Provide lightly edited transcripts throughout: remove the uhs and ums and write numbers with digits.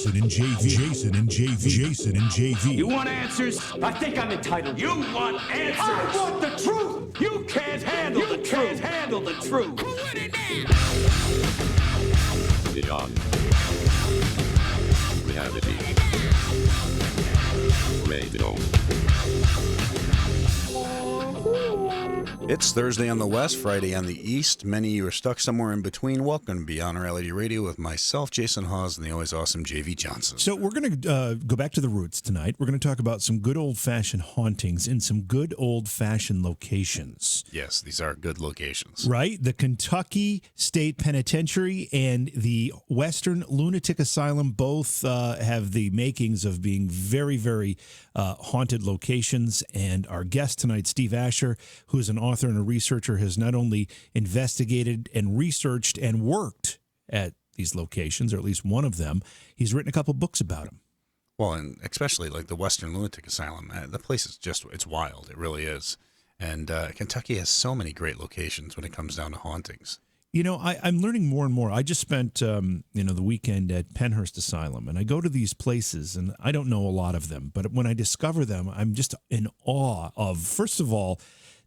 Jason and JV. Jason and JV. Jason and JV. You want answers? I think I'm entitled. You want answers? I want the truth. You can't handle the truth. You can't handle the truth. What it is? Beyond reality. Radio. It's Thursday on the West, Friday on the East. Many of you are stuck somewhere in between. Welcome to Beyond Reality Radio with myself, Jason Hawes, and the always awesome JV Johnson. So we're going to go back to the roots tonight. We're going to talk about some good old-fashioned hauntings in some good old-fashioned locations. Yes, these are good locations. Right? The Kentucky State Penitentiary and the Western Lunatic Asylum both have the makings of being very, very haunted locations. And our guest tonight, Steve Asher, who is an author and a researcher, has not only investigated and researched and worked at these locations, or at least one of them, he's written a couple books about them. Well, and especially like the Western Lunatic Asylum, the place is it's wild. It really is. And Kentucky has so many great locations when it comes down to hauntings. You know, I'm learning more and more. I just spent, the weekend at Penhurst Asylum, and I go to these places, and I don't know a lot of them, but when I discover them, I'm just in awe of, first of all,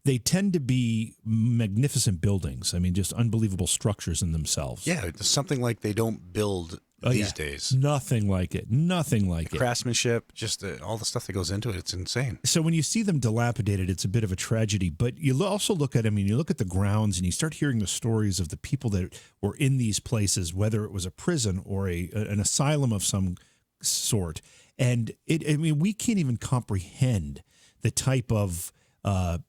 they tend to be magnificent buildings. I mean, just unbelievable structures in themselves. Yeah, it's something like they don't build these days. Nothing like it. Nothing like it. Craftsmanship, just all the stuff that goes into it, it's insane. So when you see them dilapidated, it's a bit of a tragedy. But you also look at, you look at the grounds and you start hearing the stories of the people that were in these places, whether it was a prison or an asylum of some sort. And we can't even comprehend the type of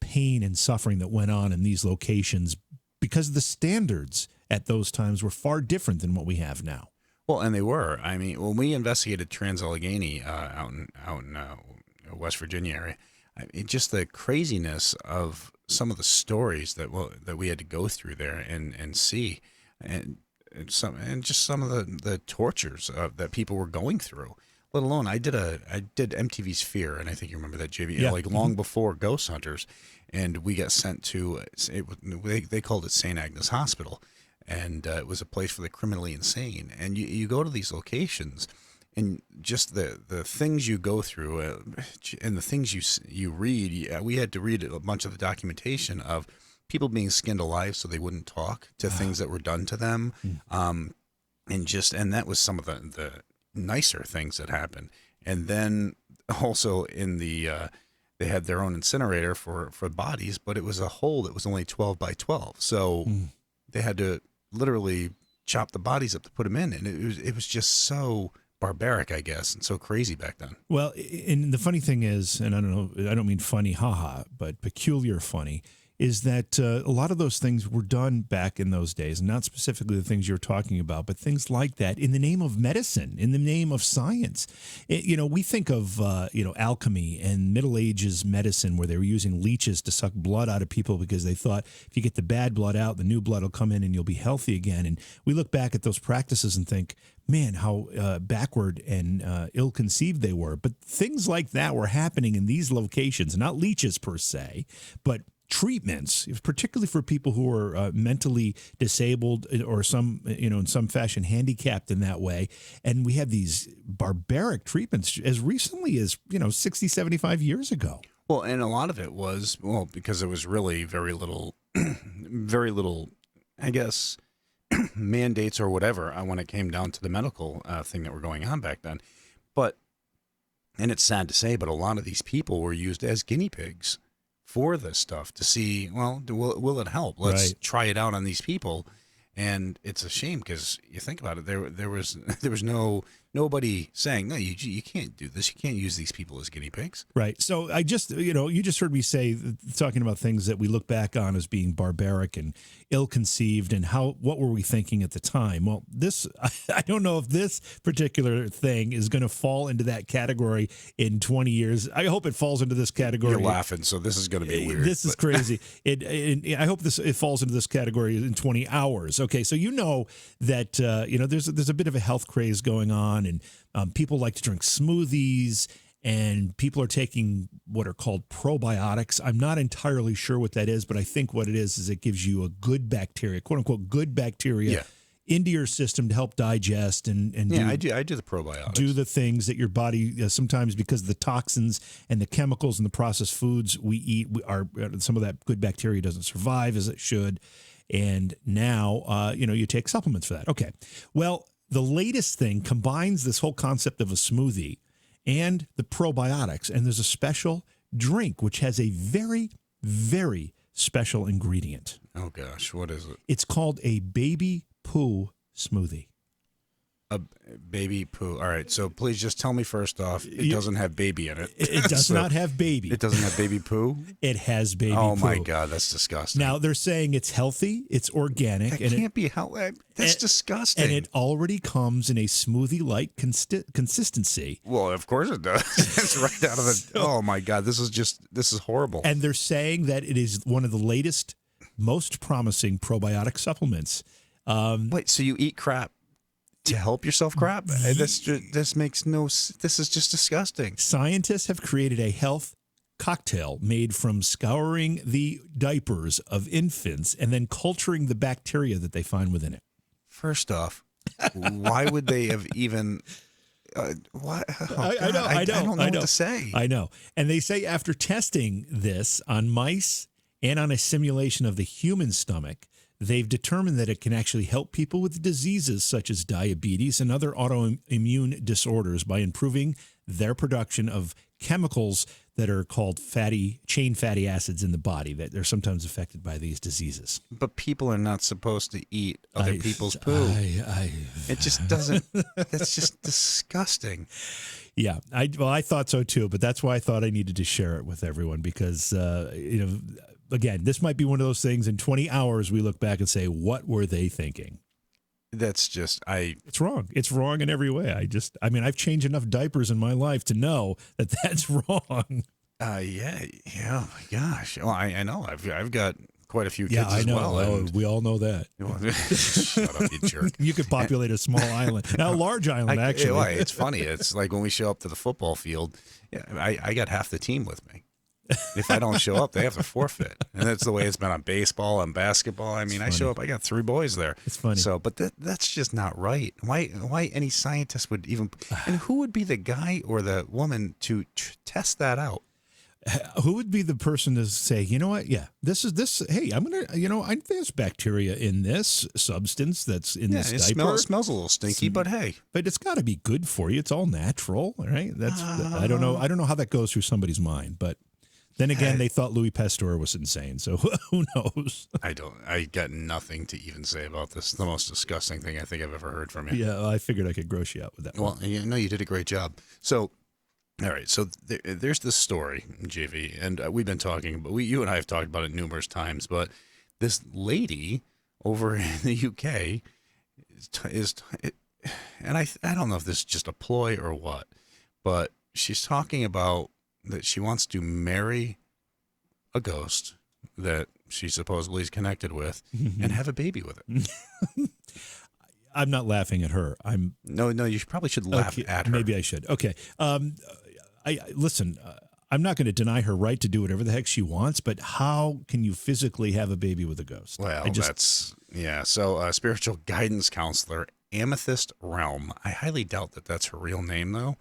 pain and suffering that went on in these locations because the standards at those times were far different than what we have now. Well, and they were. I mean, when we investigated Trans-Allegheny out in West Virginia area, just the craziness of some of the stories that we had to go through there and see, and just some of the tortures that people were going through. Let alone, I did MTV's Fear, and I think you remember that, JV, yeah. Long before Ghost Hunters, and we got sent to they called it St. Agnes Hospital, and it was a place for the criminally insane. And you go to these locations, and just the things you go through, and the things you read. We had to read a bunch of the documentation of people being skinned alive so they wouldn't talk to things that were done to them, and that was some of the nicer things that happened. And then also in they had their own incinerator for bodies, but it was a hole that was only 12 by 12. So they had to literally chop the bodies up to put them in. And it was just so barbaric, I guess, and so crazy back then. Well, and the funny thing is, and I don't mean funny, haha, but peculiar funny, is that a lot of those things were done back in those days, and not specifically the things you're talking about, but things like that in the name of medicine, in the name of science. We think of, alchemy and Middle Ages medicine where they were using leeches to suck blood out of people because they thought if you get the bad blood out, the new blood will come in and you'll be healthy again. And we look back at those practices and think, man, how backward and ill-conceived they were. But things like that were happening in these locations, not leeches per se, but treatments, particularly for people who are mentally disabled or in some fashion handicapped in that way. And we have these barbaric treatments as recently as, 60, 75 years ago. Well, and a lot of it was, because there was really very little, I guess, mandates or whatever when it came down to the medical thing that were going on back then. And it's sad to say, but a lot of these people were used as guinea pigs for this stuff to see, will it help? Let's try it out on these people. And it's a shame because you think about it, there was nobody saying, no, you can't do this. You can't use these people as guinea pigs. Right. So I just, you just heard me say, talking about things that we look back on as being barbaric and ill-conceived and what were we thinking at the time? Well, I don't know if this particular thing is going to fall into that category in 20 years. I hope it falls into this category. You're laughing, so this is going to be weird. This is crazy. I hope it falls into this category in 20 hours. Okay, so that there's a bit of a health craze going on, and people like to drink smoothies, and people are taking what are called probiotics. I'm not entirely sure what that is, but I think what it is it gives you a good bacteria, quote unquote, good bacteria into your system to help digest and I do the probiotics. do the things that your body sometimes, because of the toxins and the chemicals and the processed foods we eat, some of that good bacteria doesn't survive as it should. And now, you take supplements for that. Okay. Well, the latest thing combines this whole concept of a smoothie and the probiotics. And there's a special drink which has a very, very special ingredient. Oh, gosh. What is it? It's called a baby poo smoothie. A baby poo. All right. So please just tell me first off, it doesn't have baby in it. It does not have baby. It doesn't have baby poo? It has baby poo. Oh, my God. That's disgusting. Now, they're saying it's healthy, it's organic. That can't be healthy. That's disgusting. And it already comes in a smoothie-like consistency. Well, of course it does. It's right out of the... Oh, my God. This is horrible. And they're saying that it is one of the latest, most promising probiotic supplements. Wait, so you eat crap to help yourself crap? This is just disgusting. Scientists have created a health cocktail made from scouring the diapers of infants and then culturing the bacteria that they find within it. First off, why would they have even... what? Oh, I don't know what to say. I know. And they say after testing this on mice and on a simulation of the human stomach, they've determined that it can actually help people with diseases such as diabetes and other autoimmune disorders by improving their production of chemicals that are called chain fatty acids in the body that are sometimes affected by these diseases. But people are not supposed to eat other people's poo. It just doesn't. That's just disgusting. Yeah, I thought so too, but that's why I thought I needed to share it with everyone because again, this might be one of those things in 20 hours we look back and say, what were they thinking? That's just, It's wrong. It's wrong in every way. I've changed enough diapers in my life to know that that's wrong. Yeah. Oh my gosh. Well, I know. I've got quite a few kids as well. Oh, we all know that. Shut up, you jerk. You could populate a small island. Now, a large island, actually. It's funny. It's like when we show up to the football field, I got half the team with me. If I don't show up, they have to forfeit. And that's the way it's been on baseball and basketball. I mean, I show up, I got 3 boys there. It's funny. So, but that's just not right. Why any scientist would even, and who would be the guy or the woman to test that out? Who would be the person to say, you know what? Yeah, hey, I'm going to, there's bacteria in this substance that's in this diaper. It smells a little stinky, but hey. But it's got to be good for you. It's all natural, right? I don't know. I don't know how that goes through somebody's mind, but then again, they thought Louis Pasteur was insane, so who knows? I got nothing to even say about this. The most disgusting thing I think I've ever heard from you. Yeah, I figured I could gross you out with that. Well, you did a great job. So, all right, so there's this story, JV, and we've been talking about, you and I have talked about it numerous times, but this lady over in the UK and I don't know if this is just a ploy or what, but she's talking about that she wants to marry a ghost that she supposedly is connected with and have a baby with it. I'm not laughing at her. No, you probably should laugh at her. Maybe I should. Okay. Listen, I'm not going to deny her right to do whatever the heck she wants, but how can you physically have a baby with a ghost? Well, So spiritual guidance counselor Amethyst Realm, I highly doubt that that's her real name, though,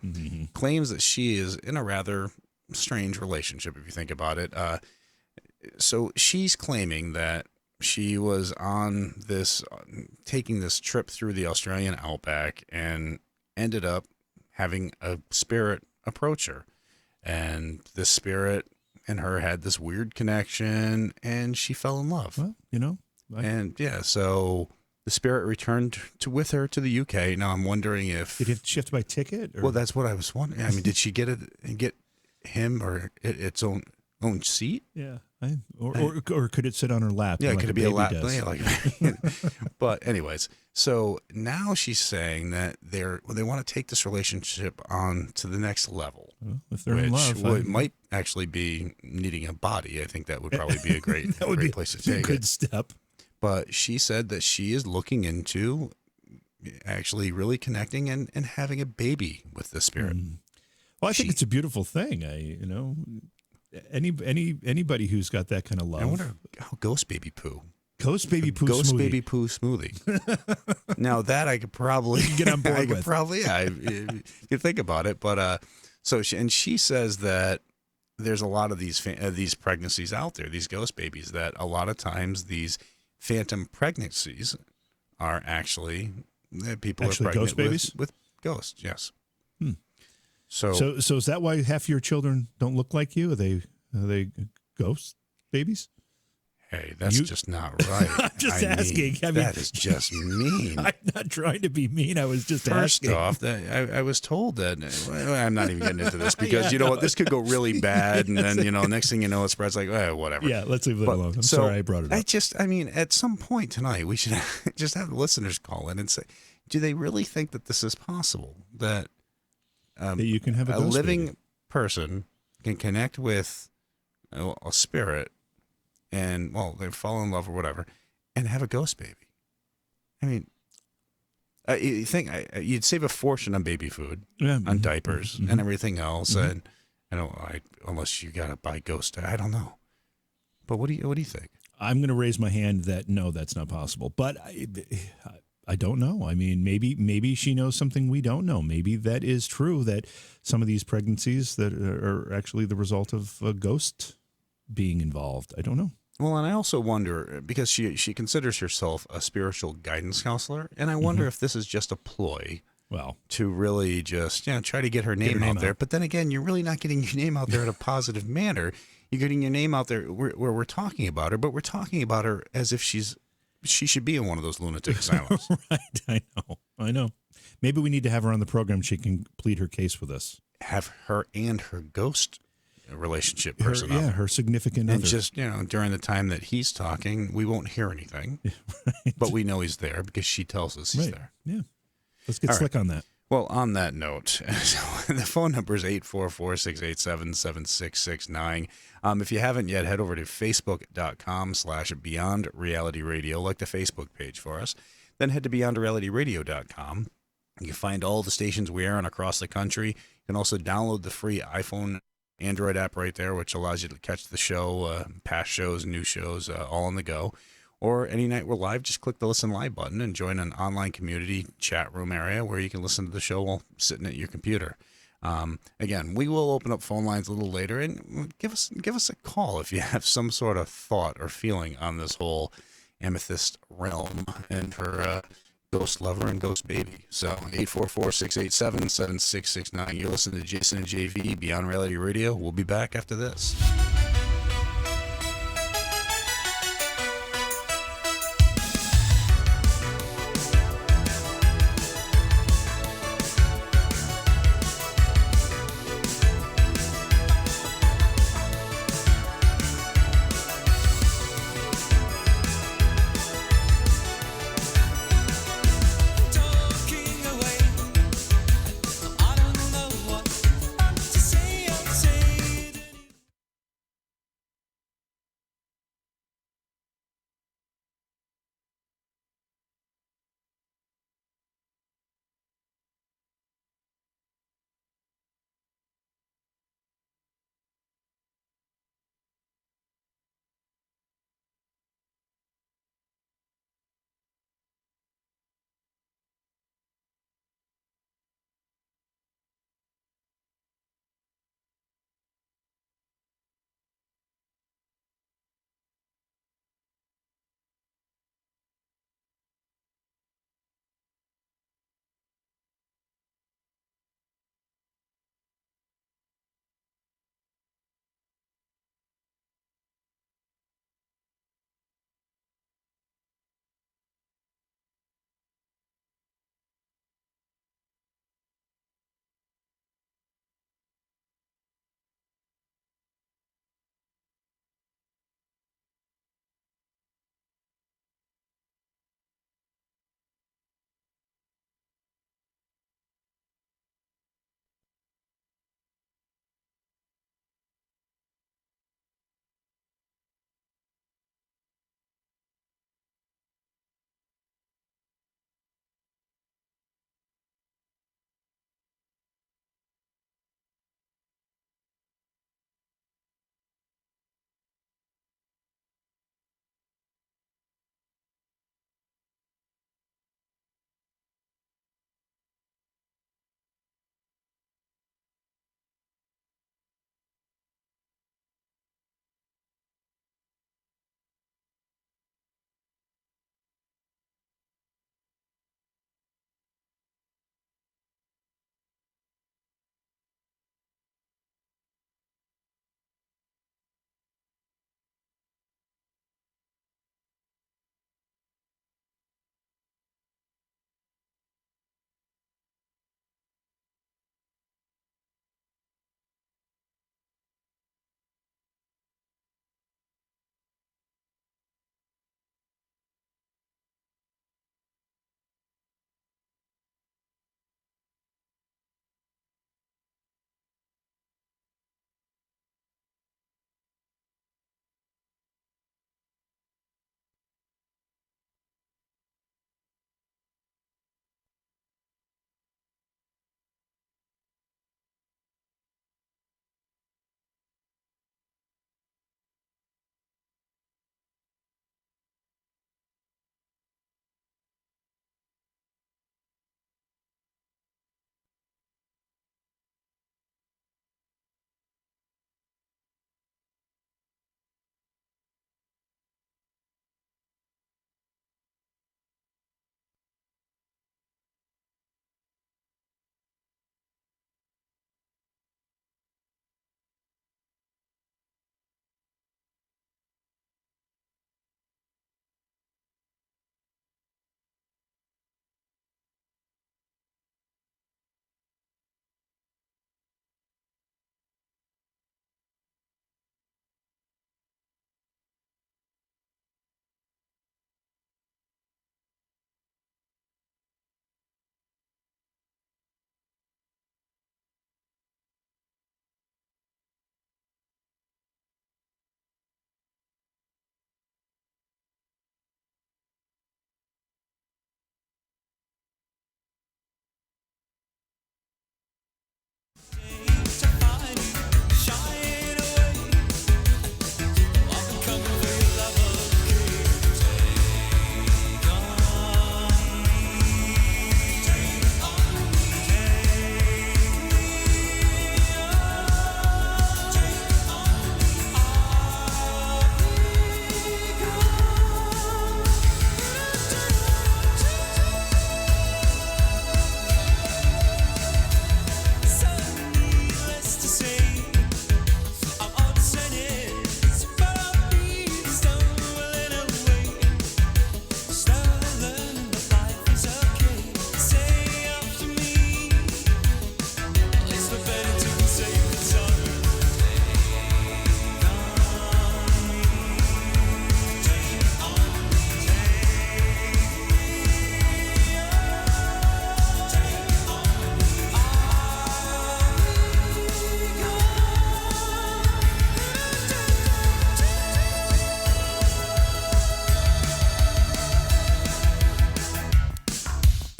claims that she is in a rather strange relationship, if you think about it. So she's claiming that she was on this, taking this trip through the Australian outback and ended up having a spirit approach her. And this spirit and her had this weird connection, and she fell in love. Well, so the spirit returned with her to the UK. Now I'm wondering if did she have to buy a ticket? Or? Well, that's what I was wondering. I mean, did she get him or its own seat? Yeah, or could it sit on her lap? Yeah, like could it be a lap? Yeah, but anyways, so now she's saying that they want to take this relationship on to the next level. Well, if they're in love, might actually be needing a body. I think that would probably be a great place to take it. Good step. But she said that she is looking into actually really connecting and having a baby with the spirit. Well, I think it's a beautiful thing. Anybody who's got that kind of love. I wonder how ghost baby poo Ghost baby poo Ghost smoothie. baby poo smoothie. Now that I could probably Get on board I could with. probably, yeah, you think about it. But so she says that there's a lot of these pregnancies out there, these ghost babies. That a lot of times these phantom pregnancies are actually people Actually are pregnant ghost babies? with ghosts. Yes. Hmm. So So is that why half your children don't look like you? Are they ghost babies? hey, that's just not right. I'm just asking. I mean, that is just mean. I'm not trying to be mean. I was just First asking. off, that I was told that well, I'm not even getting into this because you know what, this could go really bad, and then next thing you know, it spreads like whatever. Yeah, let's leave it But- alone. I'm so sorry I brought it up. I mean, at some point tonight, we should just have the listeners call in and say, do they really think that this is possible? That That you can have a ghost living baby. person can connect with a spirit and, well, they fall in love or whatever and have a ghost baby. I mean, you think you'd save a fortune on baby food, Yeah. on diapers, Mhm. and everything else, Mhm. and unless you gotta buy ghost, I don't know. But what do you think? I'm going to raise my hand that no, that's not possible. But I don't know. I mean, maybe she knows something we don't know. Maybe that is true, that some of these pregnancies that are actually the result of a ghost being involved. I don't know. Well, and I also wonder, because she considers herself a spiritual guidance counselor, and I wonder if this is just a ploy Well, to really just try to get her name out there. But then again, you're really not getting your name out there in a positive manner. You're getting your name out there where we're talking about her, but we're talking about her as if she should be in one of those lunatic asylums. right. I know. Maybe we need to have her on the program. She can plead her case with us. Have her and her ghost relationship person on. Her significant And other. just, during the time that he's talking, we won't hear anything, but we know he's there because she tells us he's right. there. Yeah. Let's get All slick on that. Well, on that note, the phone number is 844-687-7669. If you haven't yet, head over to facebook.com/Beyond Reality Radio, like the Facebook page for us. Then head to beyondrealityradio.com. You can find all the stations we air on across the country. You can also download the free iPhone Android app right there, which allows you to catch the show, past shows, new shows, all on the go. Or any night we're live, just click the Listen Live button and join an online community chat room area where you can listen to the show while sitting at your computer. Again, we will open up phone lines a little later, and give us a call if you have some sort of thought or feeling on this whole amethyst realm and her ghost lover and ghost baby. So 844-687-7669. You're listening to Jason and JV Beyond Reality Radio. We'll be back after this.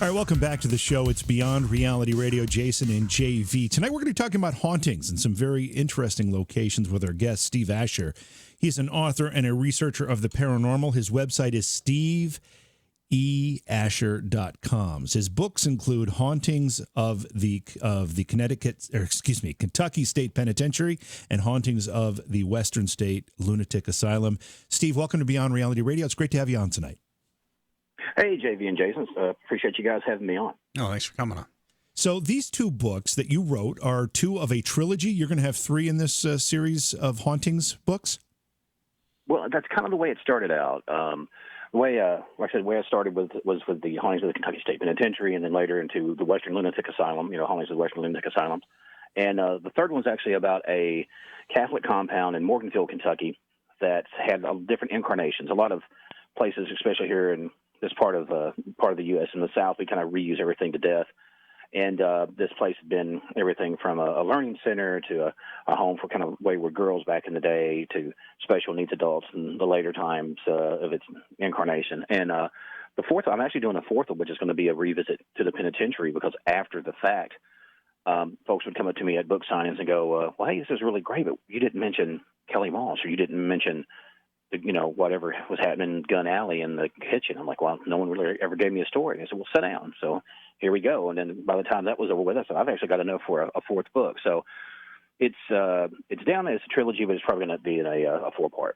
All right, welcome back to the show. It's Beyond Reality Radio, Jason and JV. Tonight we're going to be talking about hauntings and some very interesting locations with our guest, Steve Asher. He's an author and a researcher of the paranormal. His website is steveasher.com. His books include Hauntings of the Kentucky State Penitentiary and Hauntings of the Western State Lunatic Asylum. Steve, welcome to Beyond Reality Radio. It's great to have you on tonight. Hey, JV and Jason. Appreciate you guys having me on. Oh, thanks for coming on. So these two books that you wrote are two of a trilogy. You're going to have three in this series of Hauntings books? Well, that's kind of the way it started out. The way I started was with the Hauntings of the Kentucky State Penitentiary, and then later into the Western Lunatic Asylum, Hauntings of the Western Lunatic Asylum. And the third one's actually about a Catholic compound in Morganfield, Kentucky, that had different incarnations. A lot of places, especially here in this part of the U.S. in the South, we kind of reuse everything to death. And this place had been everything from a learning center to a home for kind of wayward girls back in the day to special needs adults in the later times of its incarnation. And the fourth, I'm actually doing a fourth one, which is going to be a revisit to the penitentiary, because after the fact, folks would come up to me at book signings and go, well, hey, this is really great, but you didn't mention Kelly Moss, or you didn't mention whatever was happening in Gun Alley in the kitchen. I'm like, well, no one really ever gave me a story. And I said, well, sit down. So here we go. And then by the time that was over with, I said, I've actually got enough for a fourth book. So it's down as a trilogy, but it's probably going to be in a four-part.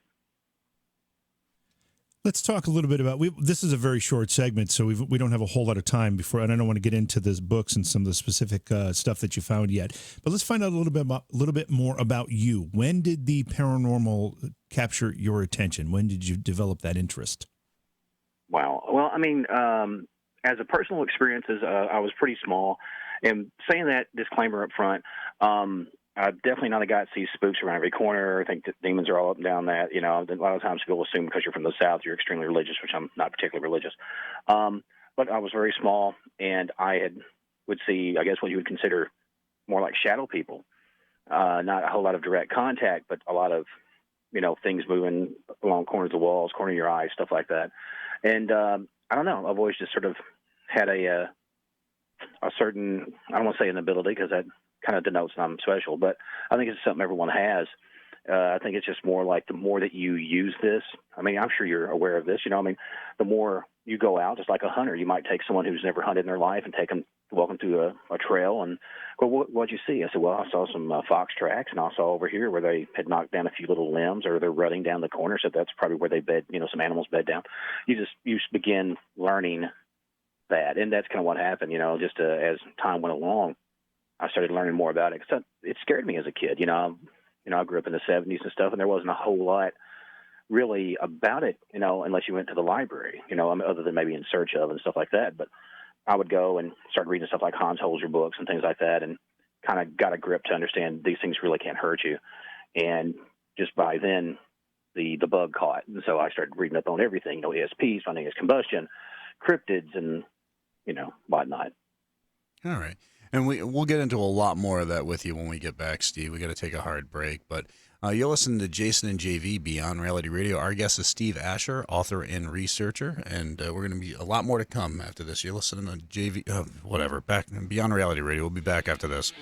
Let's talk a little bit about, this is a very short segment, so we don't have a whole lot of time before, and I don't want to get into the books and some of the specific stuff that you found yet, but let's find out a little bit more about you. When did the paranormal capture your attention? When did you develop that interest? Wow. Well, I mean, as a personal experiences, I was pretty small, and saying that disclaimer up front, I'm definitely not a guy that sees spooks around every corner. I think that demons are all up and down that. A lot of times people assume because you're from the South, you're extremely religious, which I'm not particularly religious. But I was very small, and I would see, I guess, what you would consider more like shadow people. Not a whole lot of direct contact, but a lot of, things moving along corners of the walls, corner of your eyes, stuff like that. And I don't know. I've always just sort of had a certain, I don't want to say an ability, because that kind of denotes that I'm special, but I think it's something everyone has. I think it's just more like the more that you use this, I mean, I'm sure you're aware of this, the more you go out, just like a hunter, you might take someone who's never hunted in their life and walk them through a trail and go, what'd you see? I said, well, I saw some fox tracks, and I saw over here where they had knocked down a few little limbs, or they're rutting down the corner, so that's probably where they bed, some animals bed down. You begin learning that, and that's kind of what happened, just as time went along. I started learning more about it, because it scared me as a kid. I grew up in the 70s and stuff, and there wasn't a whole lot really about it, unless you went to the library, other than maybe In Search Of and stuff like that. But I would go and start reading stuff like Hans Holzer books and things like that, and kind of got a grip to understand these things really can't hurt you. And just by then, the bug caught. And so I started reading up on everything, ESPs, spontaneous combustion, cryptids, and, whatnot. All right. And we'll get into a lot more of that with you when we get back, Steve. We got to take a hard break. But you'll listen to Jason and JV Beyond Reality Radio. Our guest is Steve Asher, author and researcher. And we're going to be a lot more to come after this. You're listening to JV, back Beyond Reality Radio. We'll be back after this.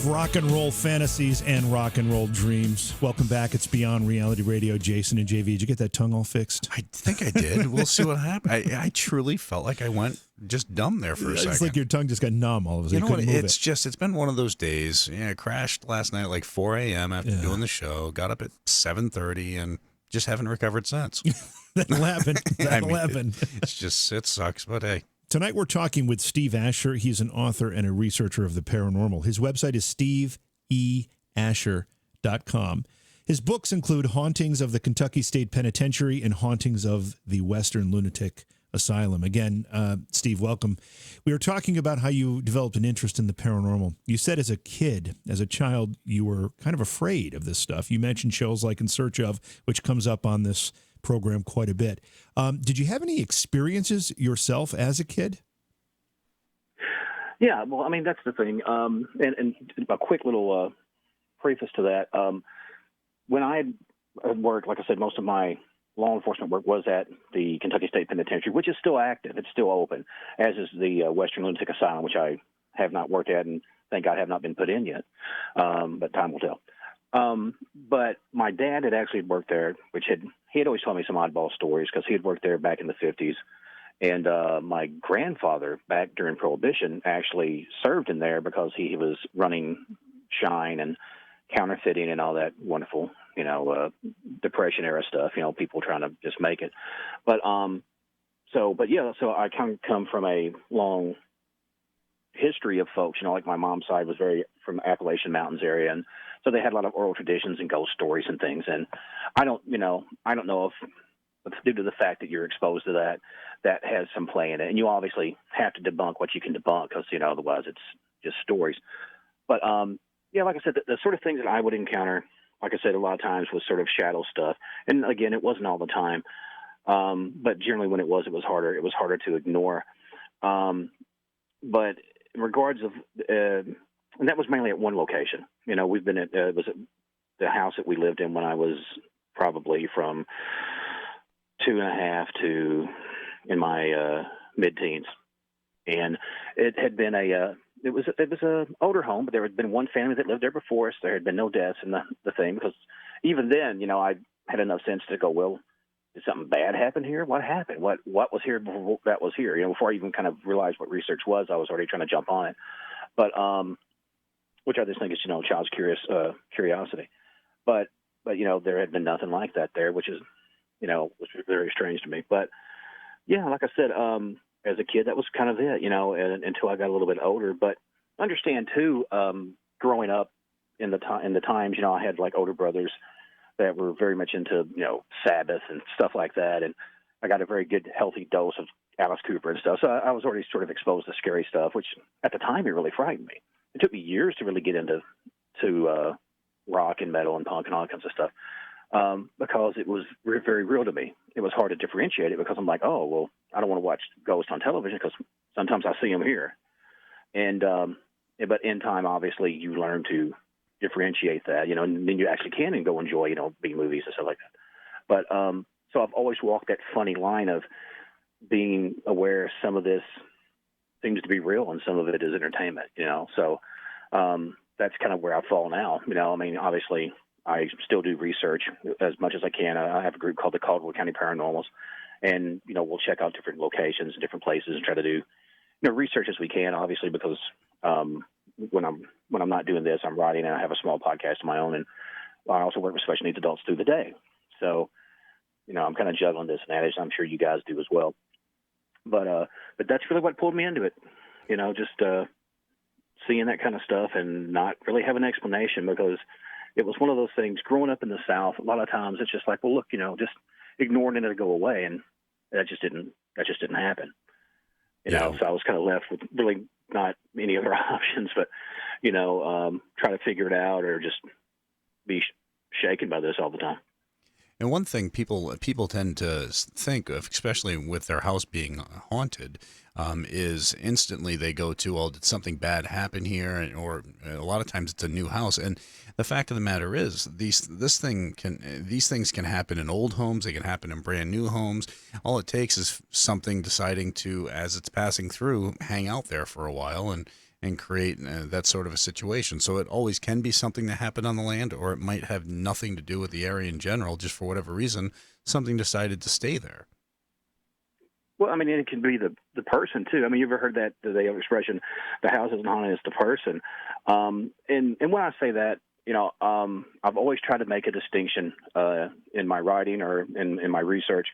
rock and roll fantasies and rock and roll dreams. Welcome back. It's Beyond Reality Radio. Jason and JV, did you get that tongue all fixed? I think I did. We'll see what happens. I truly felt like I went just dumb there for a second. It's like your tongue just got numb all of a sudden. You know what? It's It's been one of those days. Yeah, I crashed last night at like 4 a.m. after doing the show. Got up at 7:30 and just haven't recovered since. That'll happen. That'll happen. It sucks, but hey. Tonight we're talking with Steve Asher. He's an author and a researcher of the paranormal. His website is steveeasher.com. His books include Hauntings of the Kentucky State Penitentiary and Hauntings of the Western Lunatic Asylum. Again, Steve, welcome. We were talking about how you developed an interest in the paranormal. You said as a child, you were kind of afraid of this stuff. You mentioned shows like In Search Of, which comes up on this program quite a bit. Did you have any experiences yourself as a kid? Yeah, well, I mean, that's the thing. And a quick little preface to that. When I had worked, like I said, most of my law enforcement work was at the Kentucky State Penitentiary, which is still active. It's still open, as is the Western Lunatic Asylum, which I have not worked at and thank God have not been put in yet. But time will tell. But my dad had actually worked there, he had always told me some oddball stories because he had worked there back in the 50s. And my grandfather, back during Prohibition, actually served in there because he was running Shine and counterfeiting and all that wonderful, Depression era stuff, people trying to just make it. But so I kind of come from a long history of folks, like my mom's side was very from Appalachian Mountains area, and so they had a lot of oral traditions and ghost stories and things. And I don't know if due to the fact that you're exposed to that has some play in it, and you obviously have to debunk what you can debunk because otherwise it's just stories. But like I said, the sort of things that I would encounter, like I said, a lot of times was sort of shadow stuff, and again, it wasn't all the time, but generally when it was harder. It was harder to ignore. But in regards of, and that was mainly at one location. We've been at it was at the house that we lived in when I was probably from 2.5 to in my mid-teens, and it had been it was a older home, but there had been one family that lived there before us. There had been no deaths in the thing, because even then, I had enough sense to go, well, did something bad happen here? What happened? What was here before that was here? Before I even kind of realized what research was, I was already trying to jump on it. But which I just think is child's curiosity. But there had been nothing like that there, which is was very strange to me. But yeah, like I said, as a kid, that was kind of it, and, until I got a little bit older. But understand too, growing up in the times, I had like older brothers that were very much into, Sabbath and stuff like that. And I got a very good, healthy dose of Alice Cooper and stuff. So I was already sort of exposed to scary stuff, which at the time, it really frightened me. It took me years to really get into rock and metal and punk and all kinds of stuff, because it was very real to me. It was hard to differentiate it because I'm like, oh, well, I don't want to watch ghosts on television because sometimes I see them here. And but in time, obviously, you learn to differentiate that, and then you actually can and go enjoy, B movies and stuff like that. But so I've always walked that funny line of being aware some of this seems to be real and some of it is entertainment, So that's kind of where I fall now. Obviously, I still do research as much as I can. I have a group called the Caldwell County Paranormals, and we'll check out different locations and different places and try to do research as we can. Obviously, because when I'm not doing this, I'm writing and I have a small podcast of my own, and I also work with special needs adults through the day. So, I'm kind of juggling this and that, as I'm sure you guys do as well. But that's really what pulled me into it. Just seeing that kind of stuff and not really have an explanation, because it was one of those things growing up in the South. A lot of times it's just like, well, look, just ignoring it, it'll go away. And that just didn't happen. So I was kind of left with really not any other options, but, try to figure it out or just be shaken by this all the time. And one thing people tend to think of, especially with their house being haunted, is instantly they go to, well, did something bad happen here? Or a lot of times it's a new house. And the fact of the matter is, these things can happen in old homes. They can happen in brand new homes. All it takes is something deciding to, as it's passing through, hang out there for a while, and and create that sort of a situation. So it always can be something that happened on the land, or it might have nothing to do with the area in general, just for whatever reason, something decided to stay there. Well, I mean, it can be the person too. I mean, you ever heard that the expression, "The house isn't haunted, it's the person." And when I say that, I've always tried to make a distinction in my writing or in my research,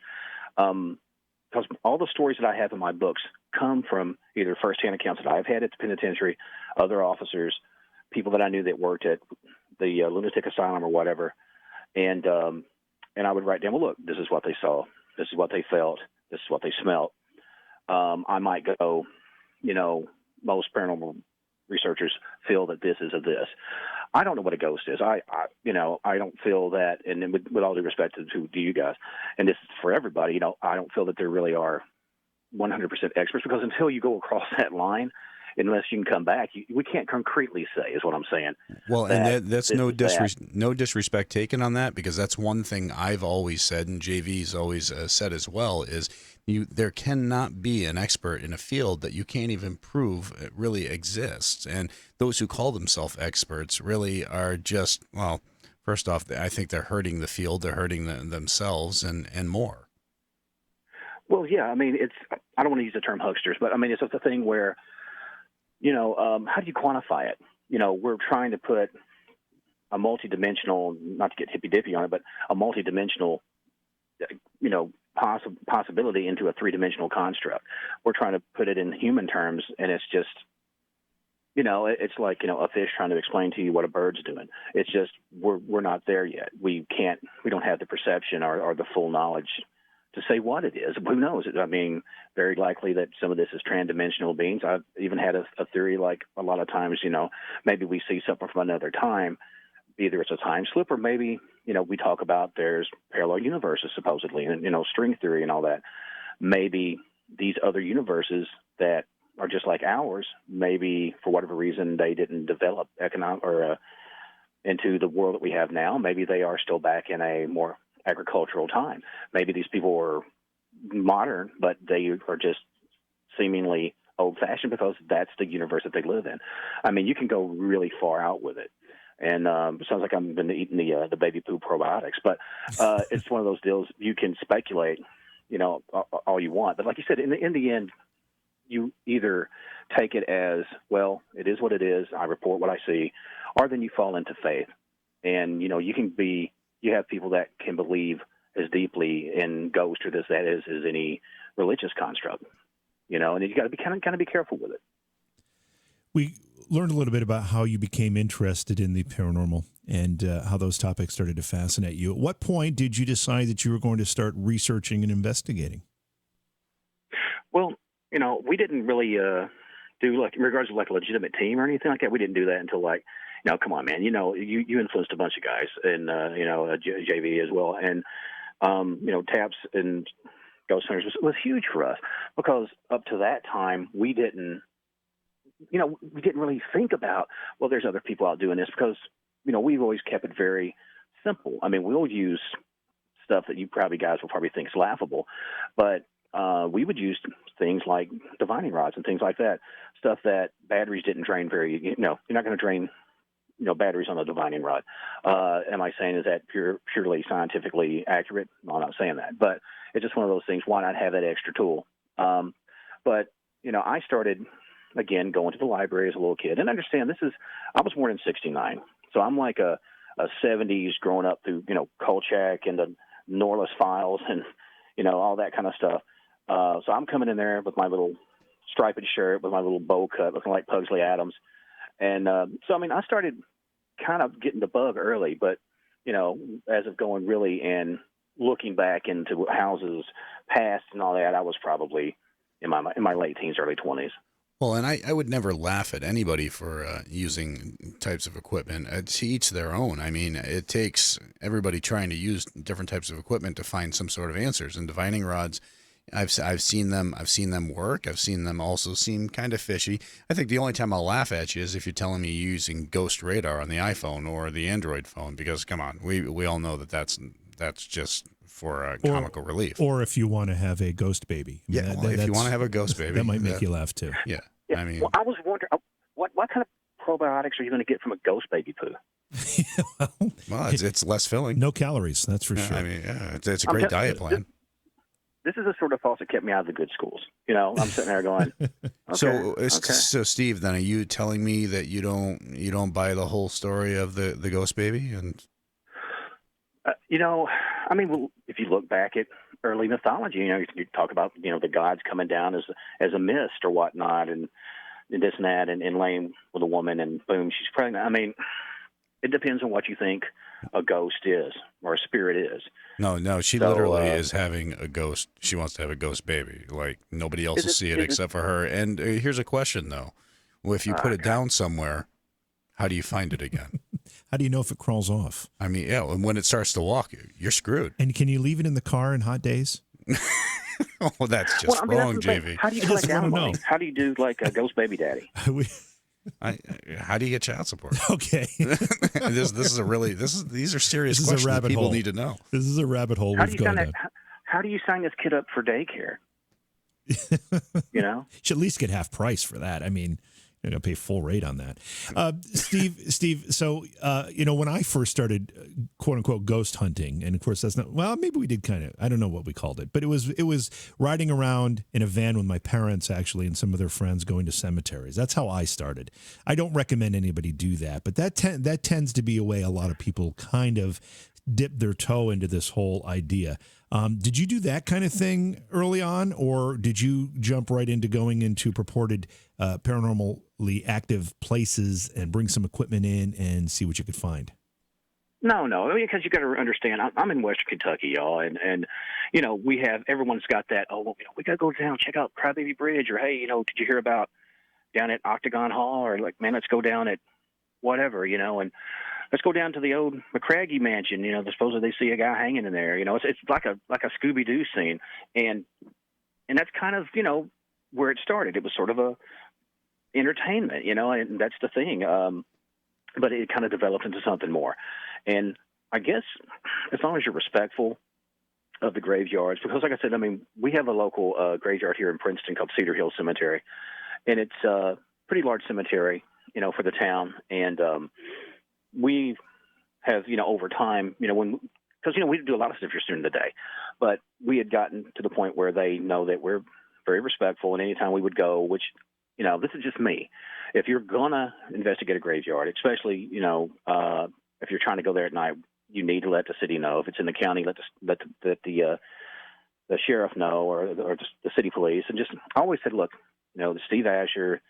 because all the stories that I have in my books come from either firsthand accounts that I've had at the penitentiary, other officers, people that I knew that worked at the Lunatic Asylum or whatever, and I would write down, well, look, this is what they saw, this is what they felt, this is what they smelt. I might go, most paranormal researchers feel that this is a this. I don't know what a ghost is. I don't feel that, and with all due respect to you guys, and this is for everybody, I don't feel that there really are 100% experts, because until you go across that line, unless you can come back, we can't concretely say, is what I'm saying. Well, and that's no disrespect taken on that, because that's one thing I've always said, and JV's always said as well, is there cannot be an expert in a field that you can't even prove it really exists. And those who call themselves experts really are just, well, first off, I think they're hurting the field, they're hurting themselves and more. Well, yeah, I mean, I don't want to use the term hucksters, but I mean, it's just a thing where, how do you quantify it? We're trying to put a multidimensional, not to get hippy-dippy on it, but a multidimensional, possibility into a three-dimensional construct. We're trying to put it in human terms, and it's just, it's like, a fish trying to explain to you what a bird's doing. It's just, we're not there yet. We don't have the perception or the full knowledge to say what it is. Who knows? I mean, very likely that some of this is trans-dimensional beings. I've even had a theory, like a lot of times, maybe we see something from another time. Either it's a time slip, or maybe, we talk about there's parallel universes supposedly, and, string theory and all that. Maybe these other universes that are just like ours, maybe for whatever reason they didn't develop into the world that we have now. Maybe they are still back in a more agricultural time. Maybe these people were modern, but they are just seemingly old-fashioned because that's the universe that they live in. I mean, you can go really far out with it. And it sounds like I've been eating the baby poo probiotics, but it's one of those deals. You can speculate, all you want, but like you said, in the end, you either take it as, well, it is what it is. I report what I see, or then you fall into faith, and you have people that can believe as deeply in ghosts or this, that is, as any religious construct, and you got to be kind of be careful with it. We learned a little bit about how you became interested in the paranormal and how those topics started to fascinate you. At what point did you decide that you were going to start researching and investigating? Well, we didn't really do, like, in regards to like a legitimate team or anything like that. We didn't do that until, like, come on, man, you influenced a bunch of guys, and JV as well, and Taps and Ghost Hunters was huge for us, because up to that time we didn't really think about, well, there's other people out doing this, because we've always kept it very simple. I mean, we'll use stuff that you guys will probably think is laughable, but we would use things like divining rods and things like that, stuff that batteries didn't drain very. You're not going to drain batteries on a divining rod. Am I saying, is that purely scientifically accurate? No, I'm not saying that, but it's just one of those things. Why not have that extra tool? But I started, again, going to the library as a little kid, and understand I was born in '69, so I'm like a 70s growing up through, Kolchak and the Norlis files and, all that kind of stuff. So I'm coming in there with my little striped shirt, with my little bow cut, looking like Pugsley Adams. And so, I mean, I started kind of getting the bug early, but, as of going really and looking back into houses past and all that, I was probably in my late teens, early 20s. Well, and I would never laugh at anybody for using types of equipment. To each their own. I mean, it takes everybody trying to use different types of equipment to find some sort of answers. And divining rods, I've seen them work. I've seen them also seem kind of fishy. I think the only time I'll laugh at you is if you're telling me you're using Ghost Radar on the iPhone or the Android phone, because come on, we all know that's just for comical relief. Or if you want to have a ghost baby. If you want to have a ghost baby, that might make you laugh too. Yeah. Yeah. I mean, well, I was what kind of probiotics are you going to get from a ghost baby poo? Well, it's less filling. No calories, that's for sure. I mean, it's a great diet plan. This is the sort of thoughts that kept me out of the good schools. I'm sitting there going, okay, So Steve, then are you telling me that you don't buy the whole story of the ghost baby? And I mean, well, if you look back at early mythology, you talk about the gods coming down as a mist or whatnot, and this and that, and laying with a woman, and boom, she's pregnant. I mean, it depends on what you think a ghost is or a spirit is. No, she literally is having a ghost. She wants to have a ghost baby. Like, nobody else will see it except for her. And here's a question, though. Well, if you put it down somewhere, how do you find it again? How do you know if it crawls off? I mean, yeah, and when it starts to walk, you're screwed. And can you leave it in the car in hot days? Oh, that's just wrong, JV. How do you collect alimony? How do you do like a ghost baby daddy? How do you get child support? Okay. These are serious questions that people need to know. This is a rabbit hole we've gone down. How do you sign this kid up for daycare? Should at least get half price for that. I mean, you're going to pay full rate on that. Steve, so, when I first started, quote unquote, ghost hunting, and of course that's not, well, maybe we did kind of, I don't know what we called it, but it was riding around in a van with my parents, actually, and some of their friends going to cemeteries. That's how I started. I don't recommend anybody do that, but that tends to be a way a lot of people kind of dip their toe into this whole idea. Did you do that kind of thing early on, or did you jump right into going into purported paranormally active places and bring some equipment in and see what you could find? No, because you got to understand, I'm in Western Kentucky, y'all, and we have, everyone's got that, we got to go down, check out Crybaby Bridge, or hey, did you hear about down at Octagon Hall, or like, man, let's go down at whatever, and let's go down to the old McCraggy mansion. Supposedly they see a guy hanging in there. It's like a Scooby-Doo scene, and that's kind of where it started. It was sort of a entertainment, and that's the thing. But it kind of developed into something more. And I guess as long as you're respectful of the graveyards, because like I said, I mean, we have a local graveyard here in Princeton called Cedar Hill Cemetery, and it's a pretty large cemetery, for the town, and we have, over time, because we do a lot of stuff here during the day, but we had gotten to the point where they know that we're very respectful, and anytime we would go, which, this is just me. If you're gonna investigate a graveyard, especially, if you're trying to go there at night, you need to let the city know. If it's in the county, let the sheriff know, or the city police, and just I always said, look, the Steve Asher,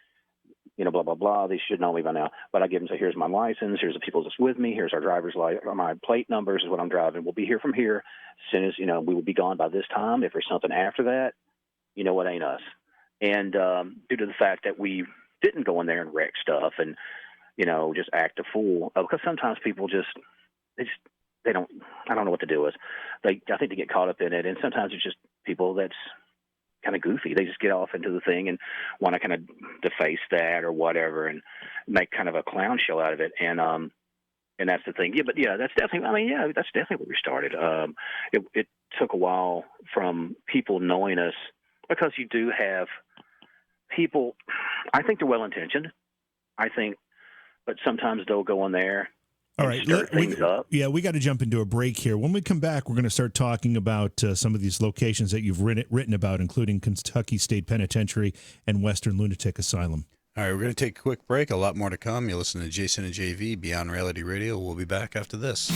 blah, blah, blah. They should know me by now. But I give them, say, here's my license. Here's the people that's with me. Here's our driver's license. My plate numbers is what I'm driving. We'll be here from here. As soon as, we will be gone by this time. If there's something after that, it ain't us. And due to the fact that we didn't go in there and wreck stuff and, just act a fool, because sometimes people I don't know what to do with. I think they get caught up in it. And sometimes it's just people that's kind of goofy. They just get off into the thing and want to kind of deface that or whatever and make kind of a clown show out of it. And that's the thing. That's definitely where we started. It took a while from people knowing us, because you do have people, I think they're well-intentioned, but sometimes they'll go in there. All right, we got to jump into a break here. When we come back, we're going to start talking about some of these locations that you've written about, including Kentucky State Penitentiary and Western Lunatic Asylum. All right, we're going to take a quick break. A lot more to come. You're listening to Jason and JV, Beyond Reality Radio. We'll be back after this.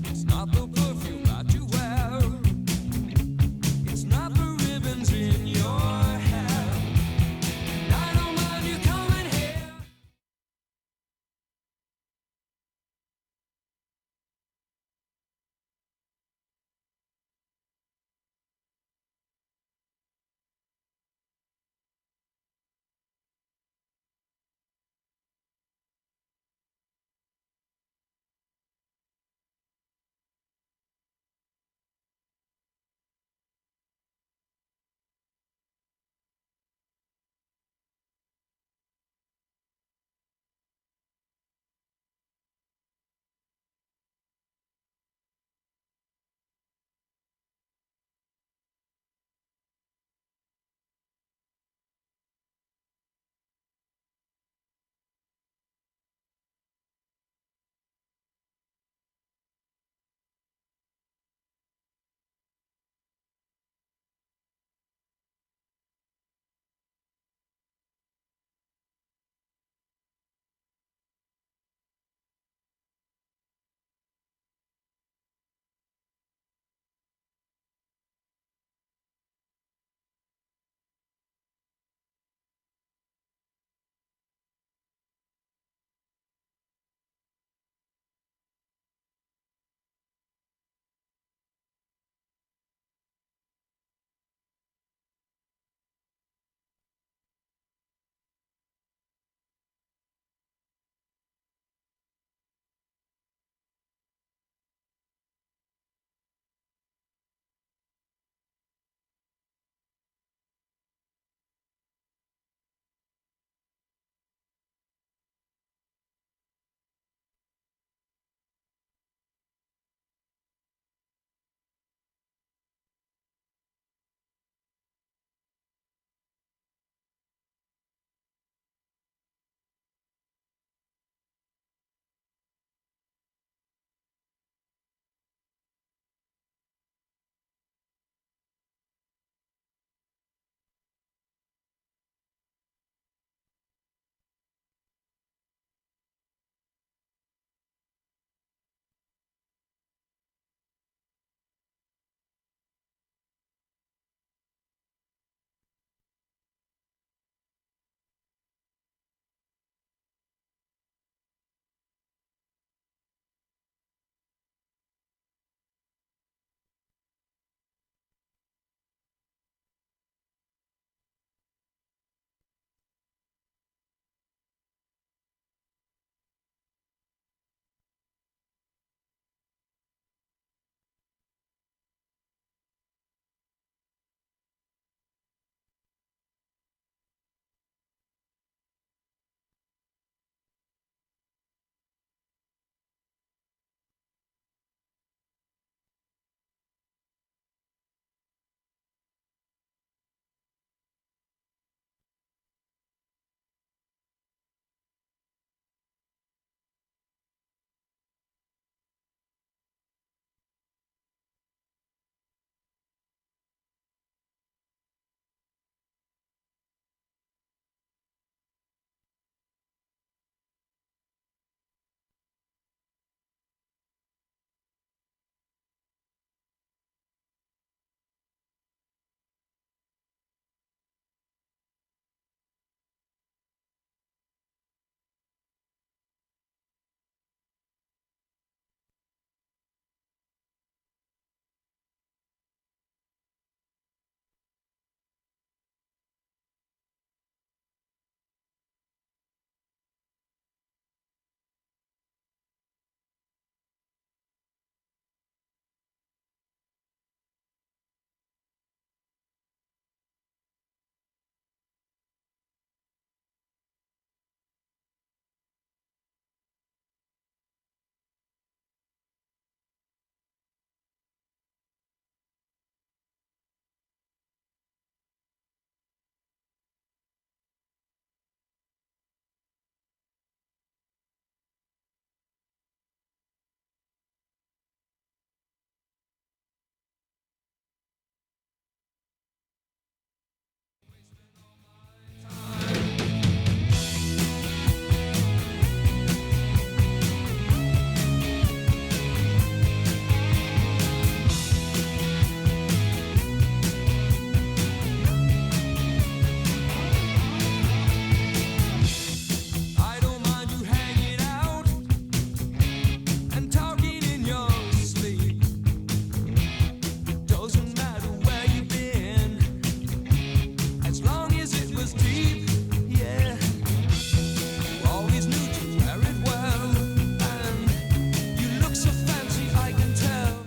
It's not the perfume that you wear.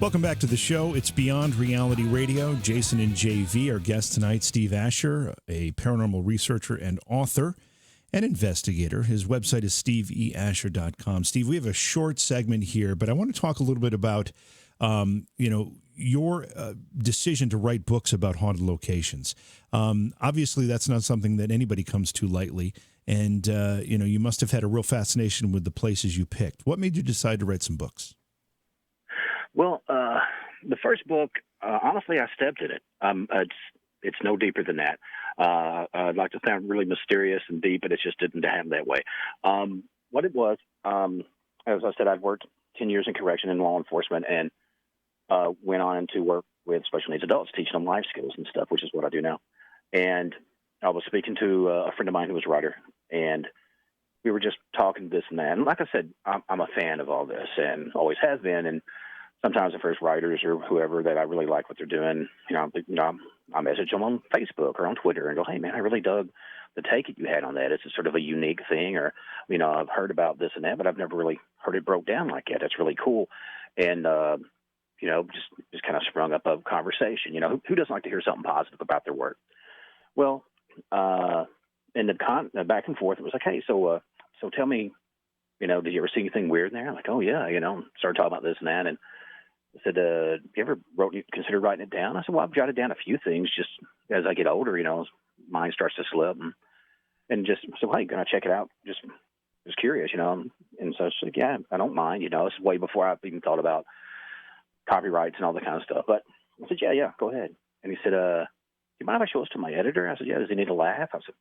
Welcome back to the show. It's Beyond Reality Radio. Jason and JV, our guest tonight, Steve Asher, a paranormal researcher and author and investigator. His website is steveeasher.com. Steve, we have a short segment here, but I want to talk a little bit about, your decision to write books about haunted locations. Obviously, that's not something that anybody comes to lightly. And, you must have had a real fascination with the places you picked. What made you decide to write some books? Well, the first book, honestly, I stepped in it. It's no deeper than that. I'd like to sound really mysterious and deep, but it just didn't happen that way. What it was, as I said, I'd worked 10 years in correction and law enforcement, and went on to work with special needs adults, teaching them life skills and stuff, which is what I do now. And I was speaking to a friend of mine who was a writer, and we were just talking this and that. And like I said, I'm a fan of all this and always have been. And sometimes if there's writers or whoever that I really like what they're doing, I message them on Facebook or on Twitter and go, hey, man, I really dug the take that you had on that. It's a sort of a unique thing, or, I've heard about this and that, but I've never really heard it broke down like that. That's really cool. And, just kind of sprung up a conversation. Who doesn't like to hear something positive about their work? Well, in the back and forth, it was like, hey, so tell me, did you ever see anything weird in there? I'm like, oh yeah, started talking about this and that, and I said, you ever considered writing it down? I said, well, I've jotted down a few things just as I get older, mind starts to slip, and just so hey, gonna check it out, just curious, and so I said, yeah, I don't mind, it's way before I've even thought about copyrights and all that kind of stuff. But I said, yeah, go ahead. And he said, you mind if I show this to my editor? I said, yeah. Does he need a laugh? I said,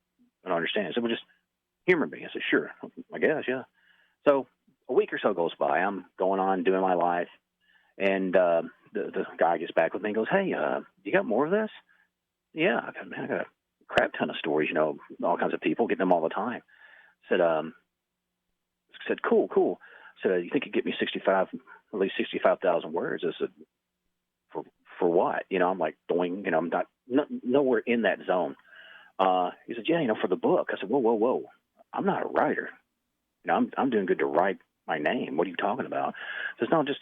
I don't understand. He said, well, just humor me. I said, sure, I guess, yeah. So a week or so goes by. I'm going on doing my life, and the guy gets back with me and goes, hey, you got more of this? Yeah, I got a crap ton of stories, all kinds of people, getting them all the time. Said, cool. Said, you think you get me at least 65,000 words? I said, for what? I'm like doing, I'm not nowhere in that zone. He said, yeah, for the book. I said, whoa. I'm not a writer. I'm doing good to write my name. What are you talking about? He says, no, just,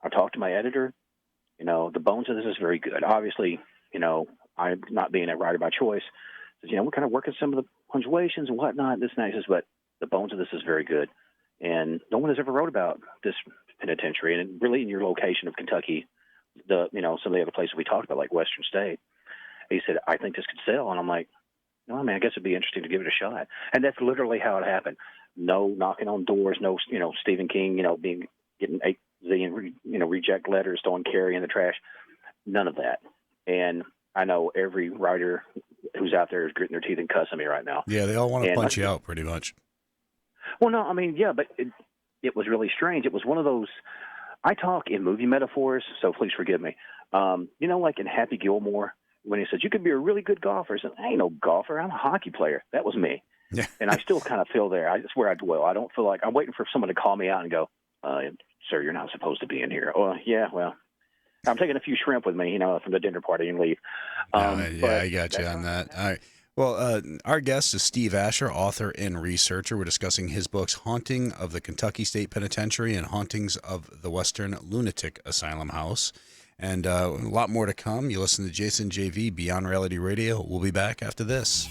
I talked to my editor. The bones of this is very good. Obviously, I'm not being a writer by choice. He says, we're kind of working some of the punctuations and whatnot, this and that. He says, but the bones of this is very good. And no one has ever wrote about this penitentiary, and really in your location of Kentucky, some of the other places we talked about, like Western State. He said, I think this could sell. And I'm like, no, I guess it'd be interesting to give it a shot. And that's literally how it happened. No knocking on doors, no, Stephen King, getting 8 zillion, reject letters, throwing Carrie in the trash. None of that. And I know every writer who's out there is gritting their teeth and cussing me right now. Yeah, they all want to punch you out pretty much. Well, no, yeah, but it was really strange. It was one of those, I talk in movie metaphors, so please forgive me. Like in Happy Gilmore, when he said, you could be a really good golfer. I said, I ain't no golfer. I'm a hockey player. That was me. Yeah. And I still kind of feel there. That's where I dwell. I don't feel like I'm waiting for someone to call me out and go, sir, you're not supposed to be in here. Oh, yeah, well, I'm taking a few shrimp with me, from the dinner party and leave. I got you on that. All right. Well, our guest is Steve Asher, author and researcher. We're discussing his books, Haunting of the Kentucky State Penitentiary and Hauntings of the Western Lunatic Asylum House. And a lot more to come. You listen to Jason JV, Beyond Reality Radio. We'll be back after this.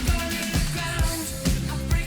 Burning the ground, I break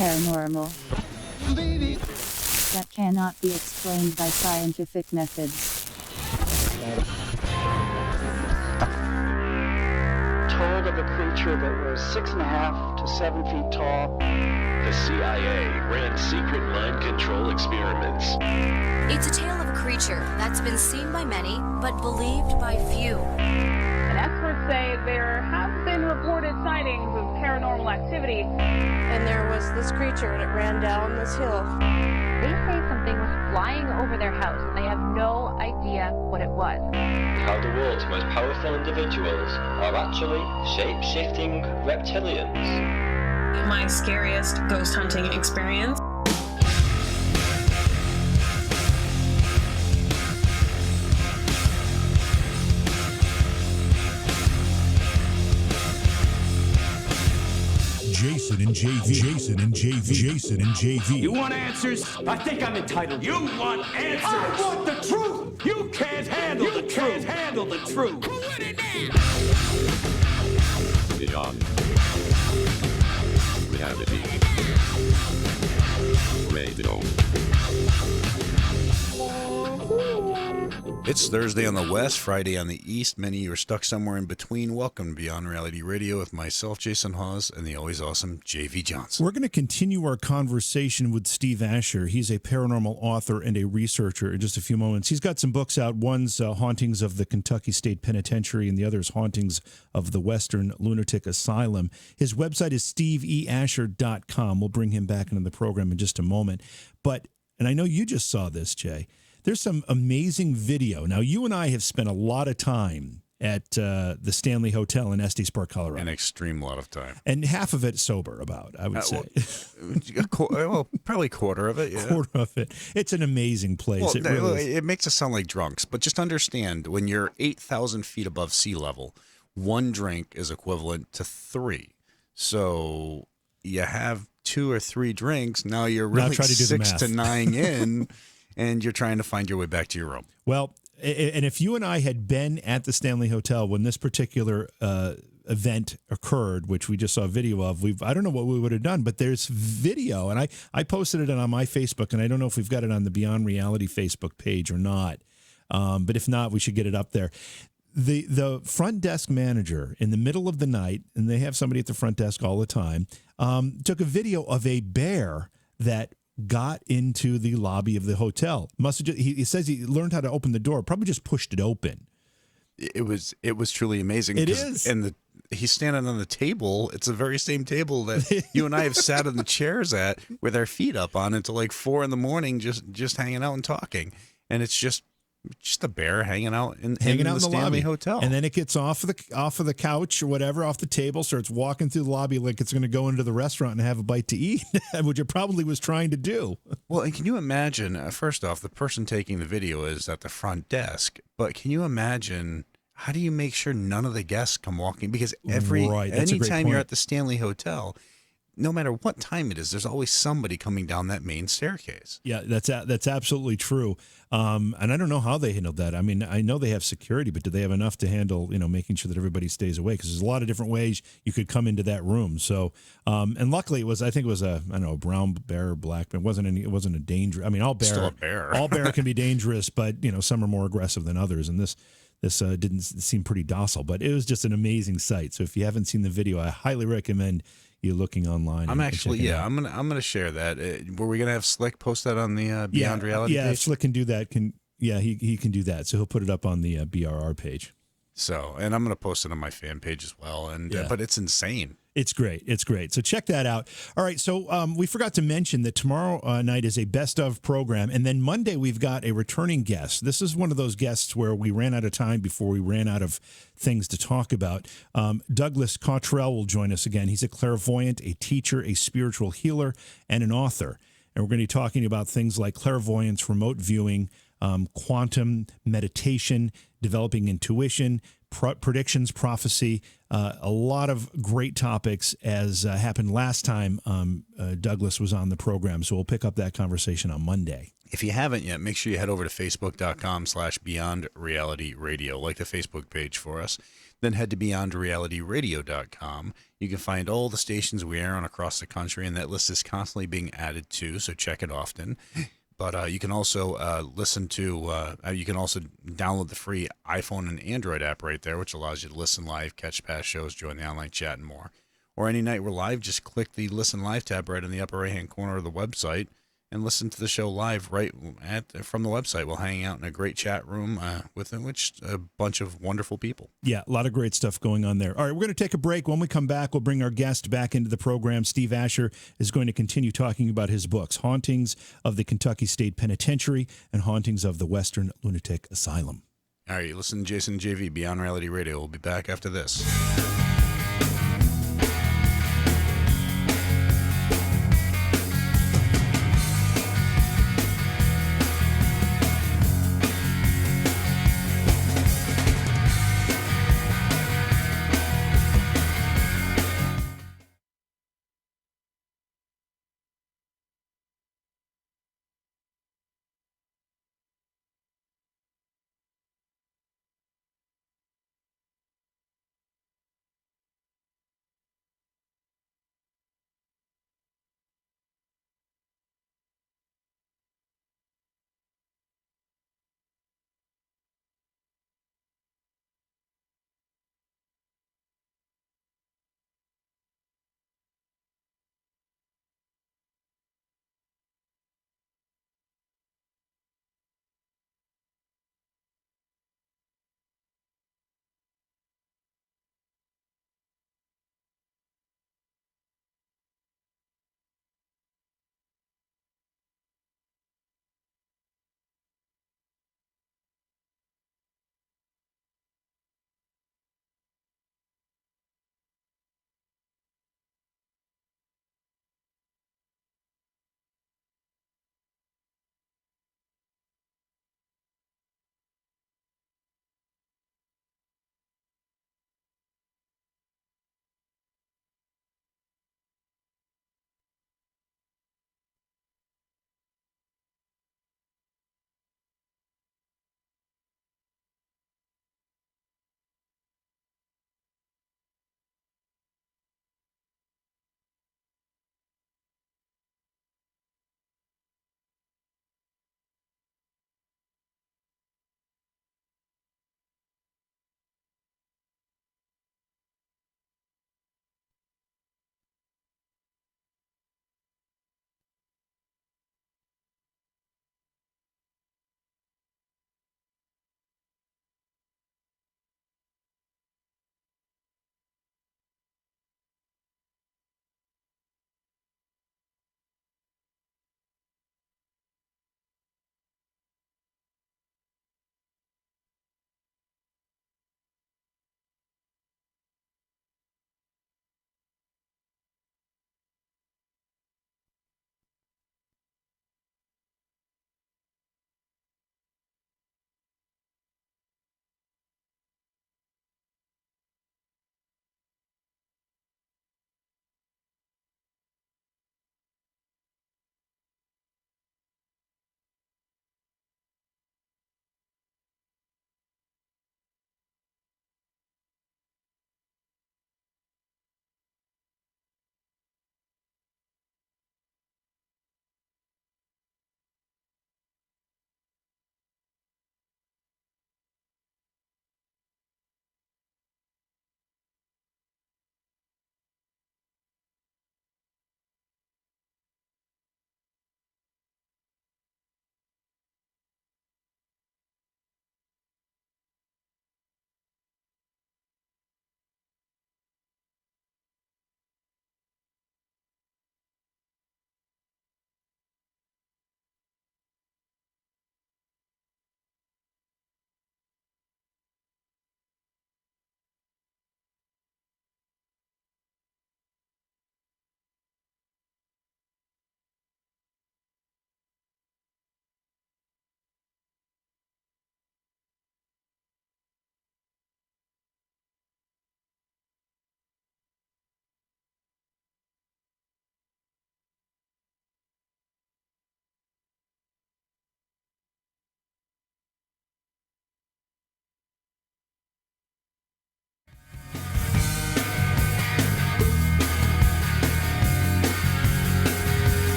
paranormal that cannot be explained by scientific methods. Told of a creature that was 6.5 to 7 feet tall. The CIA ran secret mind control experiments. It's a tale of a creature that's been seen by many, but believed by few. And experts say there have been reported sightings of paranormal activity. And there was this creature, and it ran down this hill. They say something was flying over their house, and they have no idea what it was. How the world's most powerful individuals are actually shape-shifting reptilians. My scariest ghost hunting experience. Jason and JV. Jason and JV. Jason and JV. You want answers? I think I'm entitled. You want answers? I want the truth. You can't handle the truth. You can't handle the truth. Who would it now? Beyond reality. Radio. It's Thursday on the West, Friday on the East. Many of you are stuck somewhere in between. Welcome to Beyond Reality Radio with myself, Jason Hawes, and the always awesome JV Johnson. We're going to continue our conversation with Steve Asher. He's a paranormal author and a researcher in just a few moments. He's got some books out. One's Hauntings of the Kentucky State Penitentiary, and the other is Hauntings of the Western Lunatic Asylum. His website is steveeasher.com. We'll bring him back into the program in just a moment. But, and I know you just saw this, Jay, there's some amazing video. Now, you and I have spent a lot of time at the Stanley Hotel in Estes Park, Colorado. An extreme lot of time. And half of it sober, about, I would say. Well, probably a quarter of it, yeah. Quarter of it. It's an amazing place. Well, it really is. It makes us sound like drunks, but just understand, when you're 8,000 feet above sea level, one drink is equivalent to 3. So you have 2 or 3 drinks, now you're really 6 to 9 in, and you're trying to find your way back to your room. Well, and if you and I had been at the Stanley Hotel when this particular event occurred, which we just saw a video of, I don't know what we would have done, but there's video, and I posted it on my Facebook, and I don't know if we've got it on the Beyond Reality Facebook page or not, but if not, we should get it up there. The front desk manager, in the middle of the night, and they have somebody at the front desk all the time, took a video of a bear that got into the lobby of the hotel. He says he learned how to open the door, probably just pushed it open. It was truly amazing. It is. And he's standing on the table. It's the very same table that you and I have sat in the chairs at with our feet up on until like 4 a.m, just hanging out and talking. And it's just a bear hanging out in the Stanley lobby. Hotel. And then it gets off of the couch or whatever, off the table, starts walking through the lobby like it's going to go into the restaurant and have a bite to eat, which it probably was trying to do. Well, and can you imagine, first off, the person taking the video is at the front desk, but can you imagine, how do you make sure none of the guests come walking? Because anytime you're at the Stanley Hotel, no matter what time it is, there's always somebody coming down that main staircase. Yeah, that's absolutely true. And I don't know how they handled that. I mean, I know they have security, but do they have enough to handle, making sure that everybody stays away? Because there's a lot of different ways you could come into that room. So, and luckily I think it was a brown bear or black bear. It wasn't a danger. I mean, all bear, still a bear. All bear can be dangerous, but some are more aggressive than others. And this didn't seem pretty docile, but it was just an amazing sight. So if you haven't seen the video, I highly recommend you looking online. I'm gonna share that. Were we gonna have Slick post that on the Beyond Reality page? Yeah, Slick can do that. He can do that. So he'll put it up on the BRR page. So, and I'm gonna post it on my fan page as well. And but it's insane. It's great. It's great. So check that out. All right. So we forgot to mention that tomorrow night is a best of program. And then Monday, we've got a returning guest. This is one of those guests where we ran out of time before we ran out of things to talk about. Douglas Cottrell will join us again. He's a clairvoyant, a teacher, a spiritual healer, and an author. And we're going to be talking about things like clairvoyance, remote viewing, quantum meditation, developing intuition, predictions, prophecy, a lot of great topics as happened last time Douglas was on the program. So we'll pick up that conversation on Monday. If you haven't yet, make sure you head over to facebook.com/Beyond Reality Radio. Like the Facebook page for us. Then head to beyondrealityradio.com. You can find all the stations we air on across the country, and that list is constantly being added to, so check it often. But you can also you can also download the free iPhone and Android app right there, which allows you to listen live, catch past shows, join the online chat, and more. Or any night we're live, just click the Listen Live tab right in the upper right-hand corner of the website and listen to the show live from the website. We'll hang out in a great chat room with which a bunch of wonderful people. Yeah, a lot of great stuff going on there. All right, we're going to take a break. When we come back, we'll bring our guest back into the program. Steve Asher is going to continue talking about his books, Hauntings of the Kentucky State Penitentiary and Hauntings of the Western Lunatic Asylum. All right, listen to Jason and JV, Beyond Reality Radio. We'll be back after this.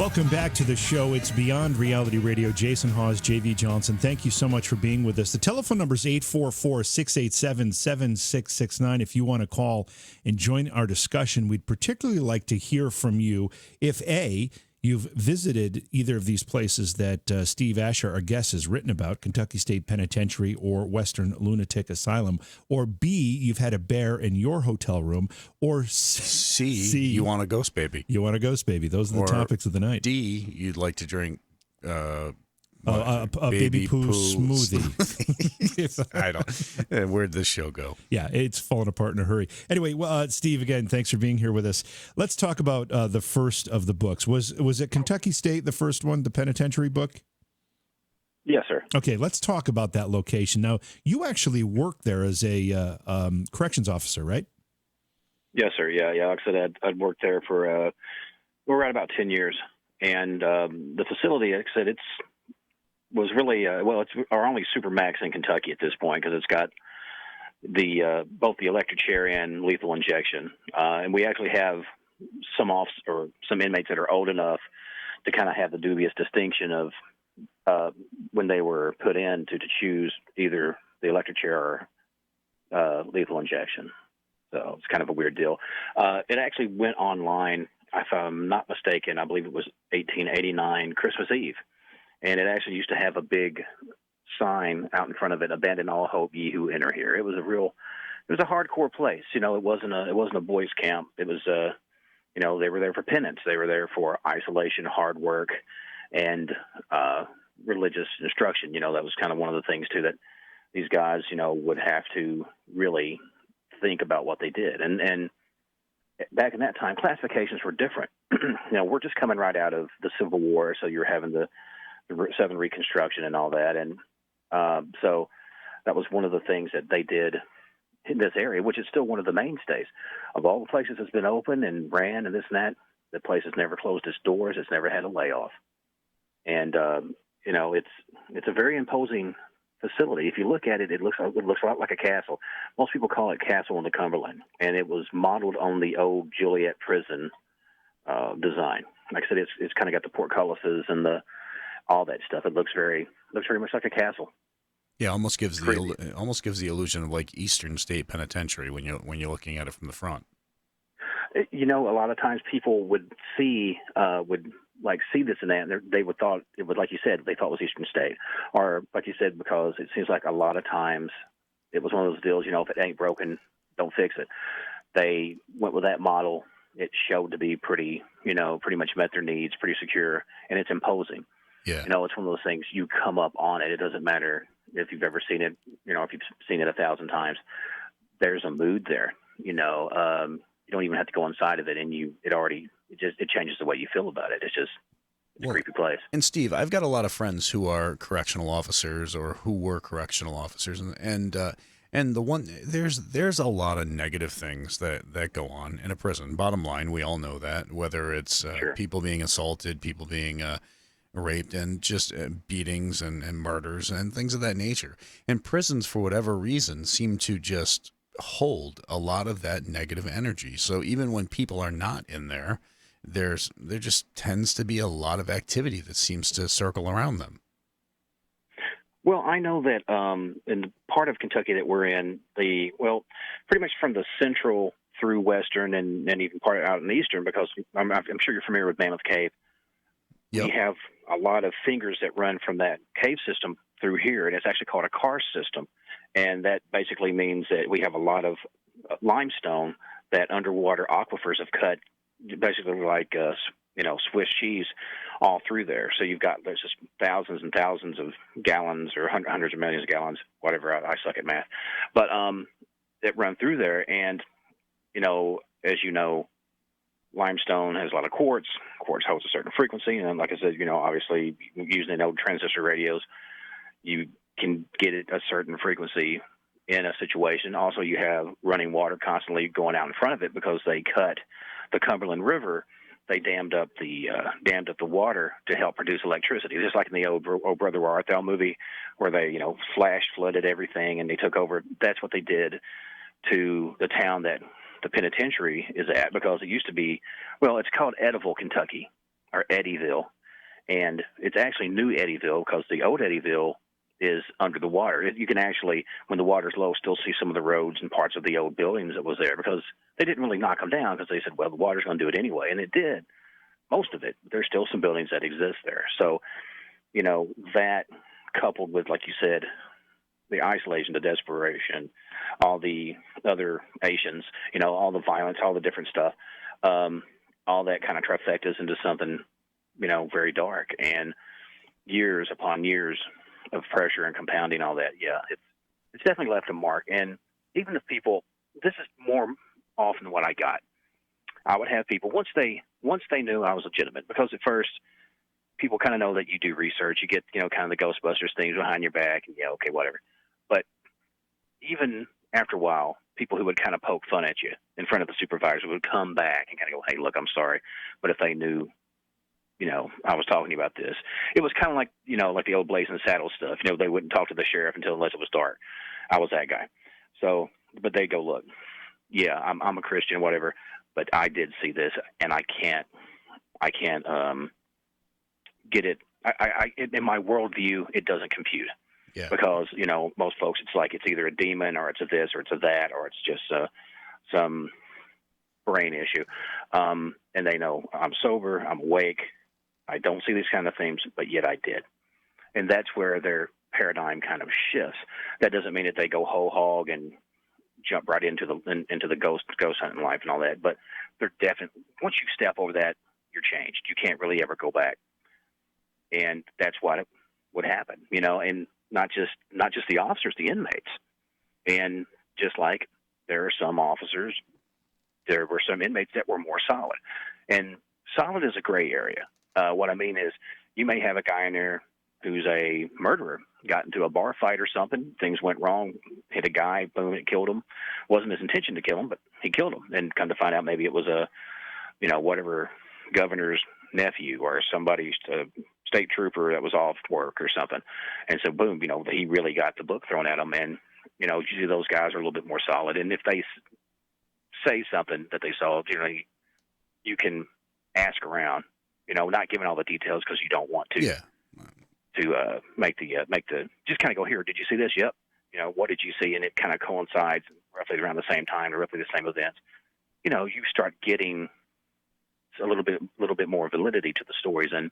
Welcome back to the show. It's Beyond Reality Radio. Jason Hawes, J.V. Johnson. Thank you so much for being with us. The telephone number is 844-687-7669. If you want to call and join our discussion, we'd particularly like to hear from you if, A, you've visited either of these places that Steve Asher, our guest, has written about, Kentucky State Penitentiary or Western Lunatic Asylum, or B, you've had a bear in your hotel room, or C, you want a ghost baby. You want a ghost baby. Those are the topics of the night. D, you'd like to drink a baby poo smoothie. I don't. Where'd this show go? Yeah, it's falling apart in a hurry. Anyway, Steve, again, thanks for being here with us. Let's talk about the first of the books. Was it Kentucky State, the first one, the Penitentiary book? Yes, sir. Okay, let's talk about that location. Now, you actually worked there as a corrections officer, right? Yes, sir. Yeah. Like I said, I'd worked there for around about 10 years, and the facility, like I said, was really it's our only supermax in Kentucky at this point because it's got the both the electric chair and lethal injection, and we actually have some inmates that are old enough to kind of have the dubious distinction of when they were put in to choose either the electric chair or lethal injection. So it's kind of a weird deal. It actually went online, if I'm not mistaken. I believe it was 1889 Christmas Eve. And it actually used to have a big sign out in front of it, "Abandon all hope, ye who enter here." It was a hardcore place. It wasn't a boys' camp. It was, they were there for penance. They were there for isolation, hard work, and religious instruction. That was kind of one of the things too that these guys, would have to really think about what they did. And back in that time, classifications were different. We're just coming right out of the Civil War, so you're having the Southern Reconstruction and all that. And so that was one of the things that they did in this area, which is still one of the mainstays. Of all the places that's been open and ran and this and that, the place has never closed its doors. It's never had a layoff. And, it's a very imposing facility. If you look at it, it looks a lot like a castle. Most people call it Castle in the Cumberland, and it was modeled on the old Juliet prison design. Like I said, it's kind of got the portcullises and all that stuff. It looks very much like a castle. Yeah, almost gives the illusion of like Eastern State Penitentiary when you're looking at it from the front. A lot of times people would see this and that, and they would thought it was, like you said, they thought it was Eastern State, or like you said, because it seems like a lot of times it was one of those deals. If it ain't broken, don't fix it. They went with that model. It showed to be pretty much met their needs, pretty secure, and it's imposing. Yeah. It's one of those things, you come up on it. It doesn't matter if you've ever seen it, if you've seen it 1,000 times. There's a mood there. You don't even have to go inside of it, and it changes the way you feel about it. It's a creepy place. And Steve, I've got a lot of friends who are correctional officers or who were correctional officers, and the one there's a lot of negative things that go on in a prison. Bottom line, we all know that, whether it's people being assaulted, people being raped, and just beatings and murders and things of that nature. And prisons, for whatever reason, seem to just hold a lot of that negative energy. So even when people are not in there, there just tends to be a lot of activity that seems to circle around them. Well, I know that in the part of Kentucky that we're in, pretty much from the central through western and even part out in the eastern, because I'm sure you're familiar with Mammoth Cave. Yep. We have a lot of fingers that run from that cave system through here, and it's actually called a karst system. And that basically means that we have a lot of limestone that underwater aquifers have cut, basically like Swiss cheese, all through there. So there's just thousands and thousands of gallons or hundreds of millions of gallons, whatever. I suck at math, but that run through there. And as you know, limestone has a lot of quartz. Quartz holds a certain frequency, and like I said, obviously using the old transistor radios, you can get it a certain frequency in a situation. Also, you have running water constantly going out in front of it because they cut the Cumberland River. They dammed up the water to help produce electricity, just like in the old Brother Where Art Thou movie, where they flash flooded everything and they took over. That's what they did to the town that the penitentiary is at, because it used to be, it's called Ediville, Kentucky. or Eddyville. And it's actually New Eddyville because the old Eddyville is under the water. You can actually, when the water's low, still see some of the roads and parts of the old buildings that was there because they didn't really knock them down because they said, well, the water's going to do it anyway. And it did, most of it. There's still some buildings that exist there. So, that coupled with, like you said, the isolation, the desperation, all the other Asians, all the violence, all the different stuff, all that kind of trifectas into something, very dark. And years upon years of pressure and compounding all that, it's definitely left a mark. And even if people, this is more often what I got. I would have people once they knew I was legitimate, because at first people kind of know that you do research, you get kind of the Ghostbusters things behind your back, and okay, whatever. But even after a while, people who would kind of poke fun at you in front of the supervisor would come back and kind of go, hey, look, I'm sorry, but if they knew I was talking about this. It was kind of like, like the old Blazing Saddles stuff. They wouldn't talk to the sheriff unless it was dark. I was that guy. So, but they go, look, yeah, I'm a Christian, whatever, but I did see this, and I can't get it. In my worldview, it doesn't compute. Yeah. Because, most folks, it's like it's either a demon or it's a this or it's a that or it's just some brain issue. And they know I'm sober, I'm awake, I don't see these kind of things, but yet I did. And that's where their paradigm kind of shifts. That doesn't mean that they go whole hog and jump right into the ghost hunting life and all that. But they're definitely, once you step over that, you're changed. You can't really ever go back. And that's what would happen, and not just the officers, the inmates. And just like there are some officers, there were some inmates that were more solid. And solid is a gray area. What I mean is you may have a guy in there who's a murderer, got into a bar fight or something, things went wrong, hit a guy, boom, it killed him. Wasn't his intention to kill him, but he killed him. And come to find out maybe it was a, whatever governor's nephew or somebody's state trooper that was off work or something. And so, boom, he really got the book thrown at him. And, usually those guys are a little bit more solid. And if they say something that they saw, you can ask around, not giving all the details because you don't want to. Yeah. To make the just kind of go, here, did you see this? Yep. What did you see? And it kind of coincides roughly around the same time or roughly the same events. You start getting a little bit more validity to the stories. And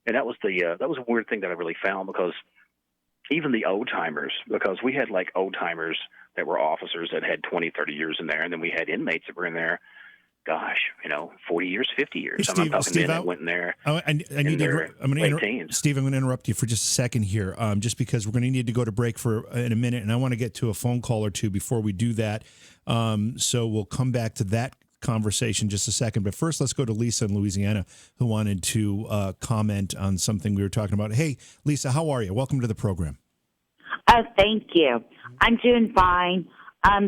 that was a weird thing that I really found, because even the old timers, because we had like old timers that were officers that had 20, 30 years in there. And then we had inmates that were in there, 40 years, 50 years. Hey, I'm talking men that went in there. I need to late teens. Steve, I'm going to interrupt you for just a second here, just because we're going to need to go to break in a minute, and I want to get to a phone call or two before we do that. So we'll come back to that conversation in just a second. But first, let's go to Lisa in Louisiana, who wanted to comment on something we were talking about. Hey, Lisa, how are you? Welcome to the program. Oh, thank you. I'm doing fine.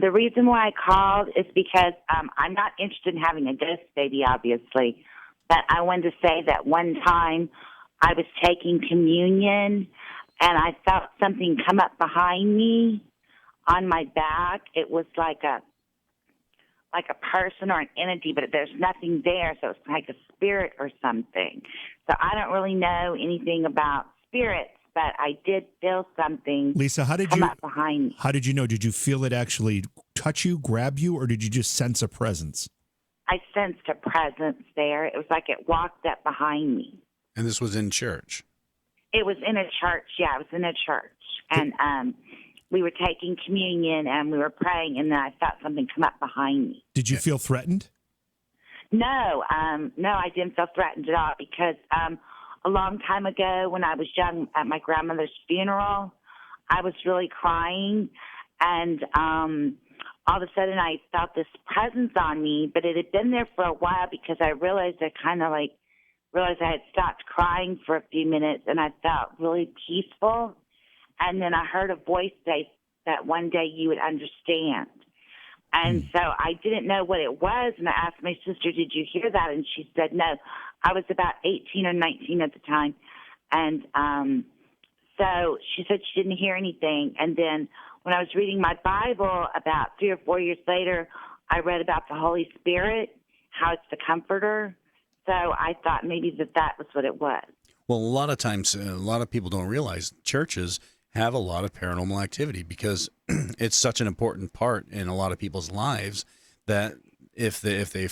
The reason why I called is because I'm not interested in having a ghost baby, obviously, but I wanted to say that one time I was taking communion and I felt something come up behind me on my back. It was like a person or an entity, but there's nothing there, so it's like a spirit or something. So I don't really know anything about spirits, but I did feel something. Lisa, come up behind me. How did you know? Did you feel it actually touch you, grab you, or did you just sense a presence? I sensed a presence there. It was like it walked up behind me. And this was in church? It was in a church. Yeah, it was in a church. And we were taking communion and we were praying, and then I felt something come up behind me. Did you feel threatened? No, I didn't feel threatened at all, because a long time ago when I was young at my grandmother's funeral, I was really crying, and all of a sudden I felt this presence on me, but it had been there for a while because I realized I had stopped crying for a few minutes, and I felt really peaceful. And then I heard a voice say that one day you would understand. And so I didn't know what it was, and I asked my sister, did you hear that? And she said no. I was about 18 or 19 at the time. And so she said she didn't hear anything. And then when I was reading my Bible about 3 or 4 years later, I read about the Holy Spirit, how it's the comforter. So I thought maybe that was what it was. Well, a lot of times, a lot of people don't realize churches have a lot of paranormal activity because it's such an important part in a lot of people's lives that if they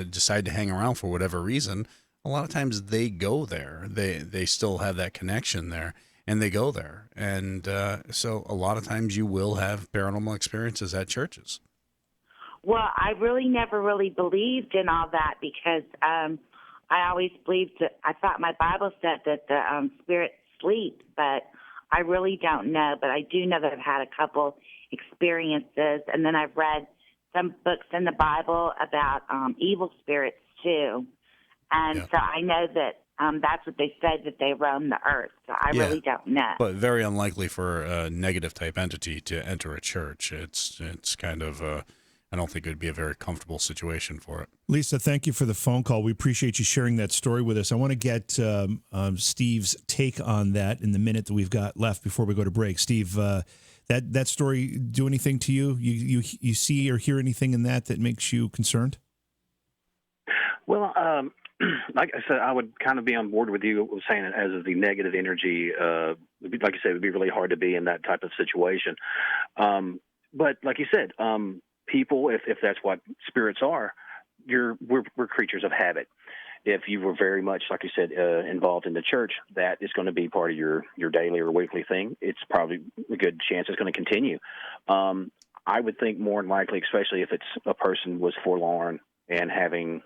decide to hang around for whatever reason, a lot of times they go there. They still have that connection there, and they go there. And so a lot of times you will have paranormal experiences at churches. Well, I really never really believed in all that because I always believed that I thought my Bible said that the spirits sleep, but I really don't know. But I do know that I've had a couple experiences, and then I've read some books in the Bible about evil spirits too. And so I know that that's what they said, that they roam the earth. So I really don't know. But very unlikely for a negative type entity to enter a church. It's kind of I don't think it would be a very comfortable situation for it. Lisa, thank you for the phone call. We appreciate you sharing that story with us. I want to get Steve's take on that in the minute that we've got left before we go to break. Steve, that story do anything to you? You see or hear anything in that makes you concerned? Well, like I said, I would kind of be on board with you saying it as the negative energy. Like you said, it would be really hard to be in that type of situation. But like you said, people, if that's what spirits are, we're creatures of habit. If you were very much, like you said, involved in the church, that is going to be part of your daily or weekly thing. It's probably a good chance it's going to continue. I would think more than likely, especially if it's a person was forlorn and having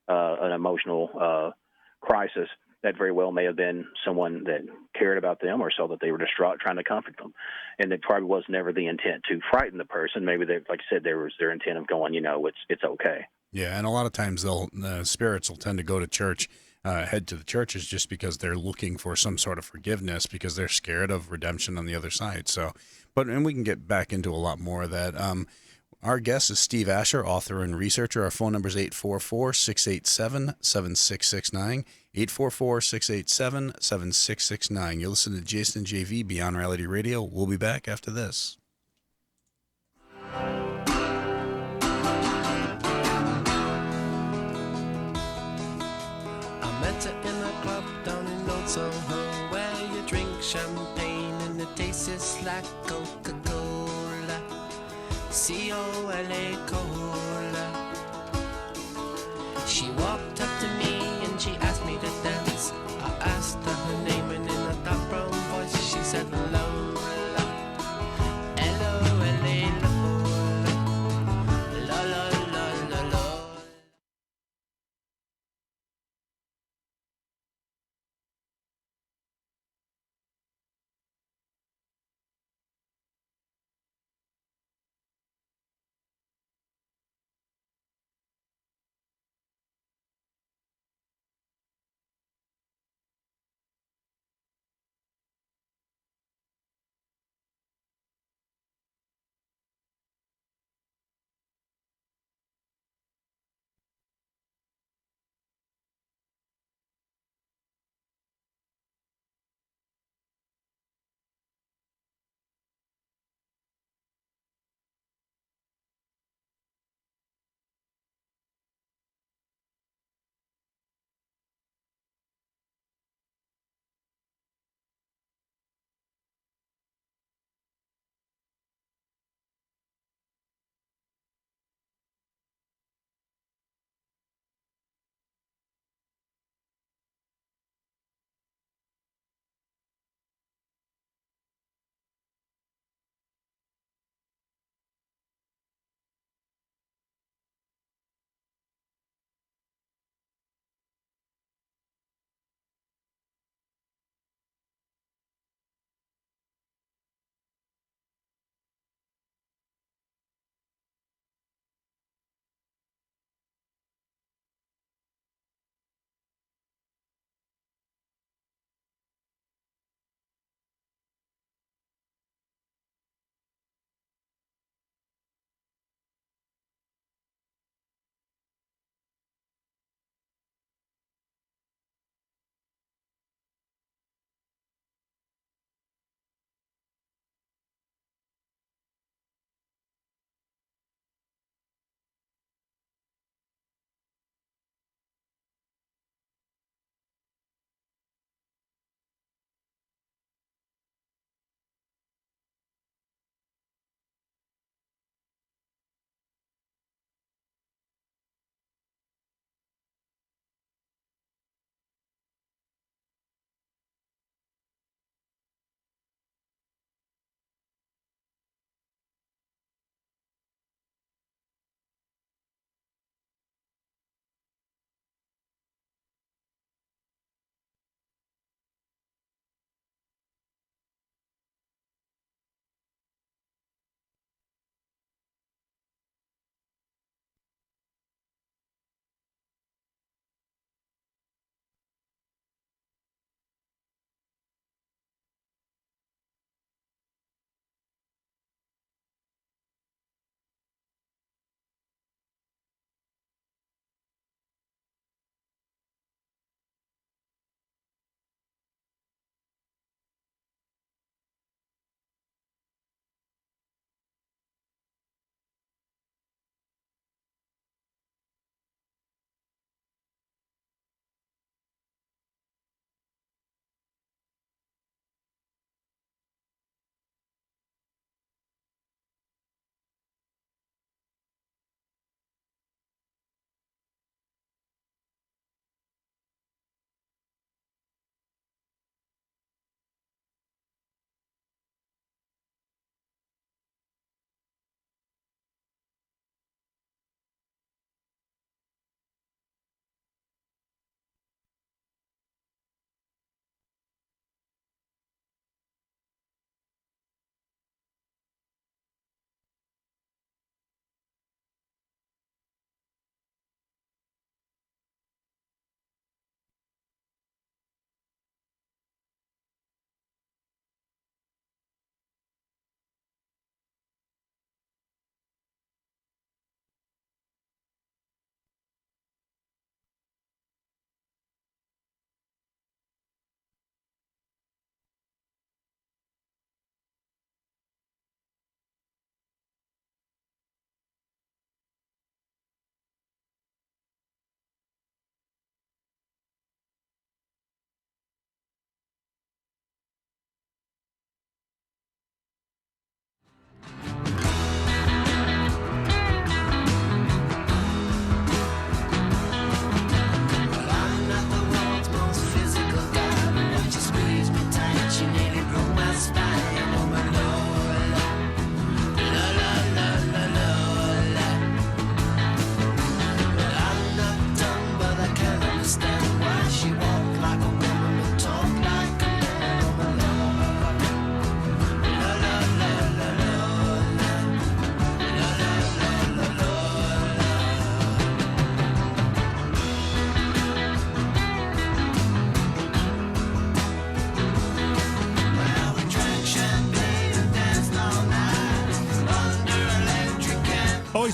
an emotional crisis, that very well may have been someone that cared about them or saw that they were distraught trying to comfort them. And it probably was never the intent to frighten the person. Maybe, like you said, there was their intent of going, it's okay. Yeah, and a lot of times spirits will tend to go to church, head to the churches just because they're looking for some sort of forgiveness because they're scared of redemption on the other side. So, and we can get back into a lot more of that. Our guest is Steve Asher, author and researcher. Our phone number is 844-687-7669, 844-687-7669. You're listening to Jason and JV Beyond Reality Radio. We'll be back after this. I met her in a club down in Old Soho, where you drink champagne and it tastes like Coca-Cola, C-O-L-A Cola. She walked up to me and she asked me to dance. I asked her her name and in a dark brown voice she said hello.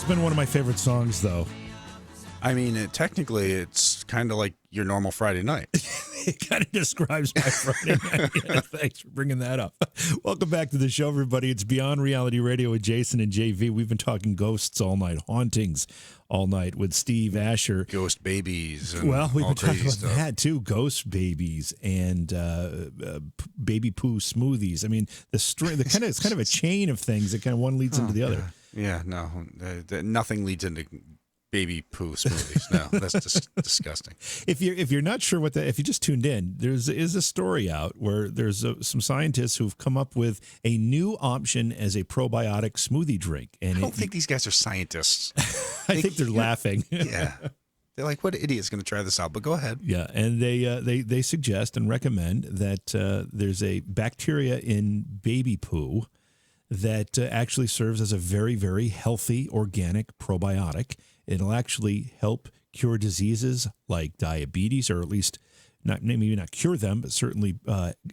always been one of my favorite songs, though. I mean, technically, it's kind of like your normal Friday night. It kind of describes my Friday night. Yeah, thanks for bringing that up. Welcome back to the show, everybody. It's Beyond Reality Radio with Jason and JV. We've been talking ghosts all night, hauntings all night with Steve Asher. Ghost babies. And well, we've all been talking about stuff. that too. Ghost babies and baby poo smoothies. I mean, it's kind of a chain of things that kind of one leads into the other. Yeah, no, nothing leads into baby poo smoothies. No, that's just disgusting. If you're not sure if you just tuned in, is a story out where there's some scientists who've come up with a new option as a probiotic smoothie drink. And I don't think these guys are scientists. I think they're laughing. Yeah. They're like, what idiot's going to try this out? But go ahead. Yeah, and they suggest and recommend that there's a bacteria in baby poo that actually serves as a very, very healthy organic probiotic. It'll actually help cure diseases like diabetes, or at least maybe not cure them, but certainly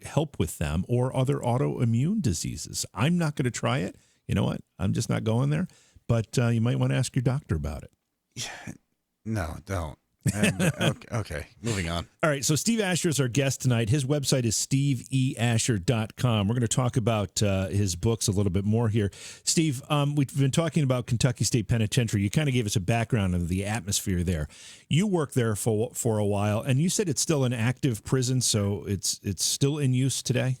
help with them, or other autoimmune diseases. I'm not going to try it. You know what? I'm just not going there. But you might want to ask your doctor about it. Yeah. No, don't. Okay, moving on. All right, so Steve Asher is our guest tonight. His website is steveeasher.com. We're going to talk about his books a little bit more here. Steve, we've been talking about Kentucky State Penitentiary. You kind of gave us a background of the atmosphere there. You worked there for a while, and you said it's still an active prison, so it's still in use today?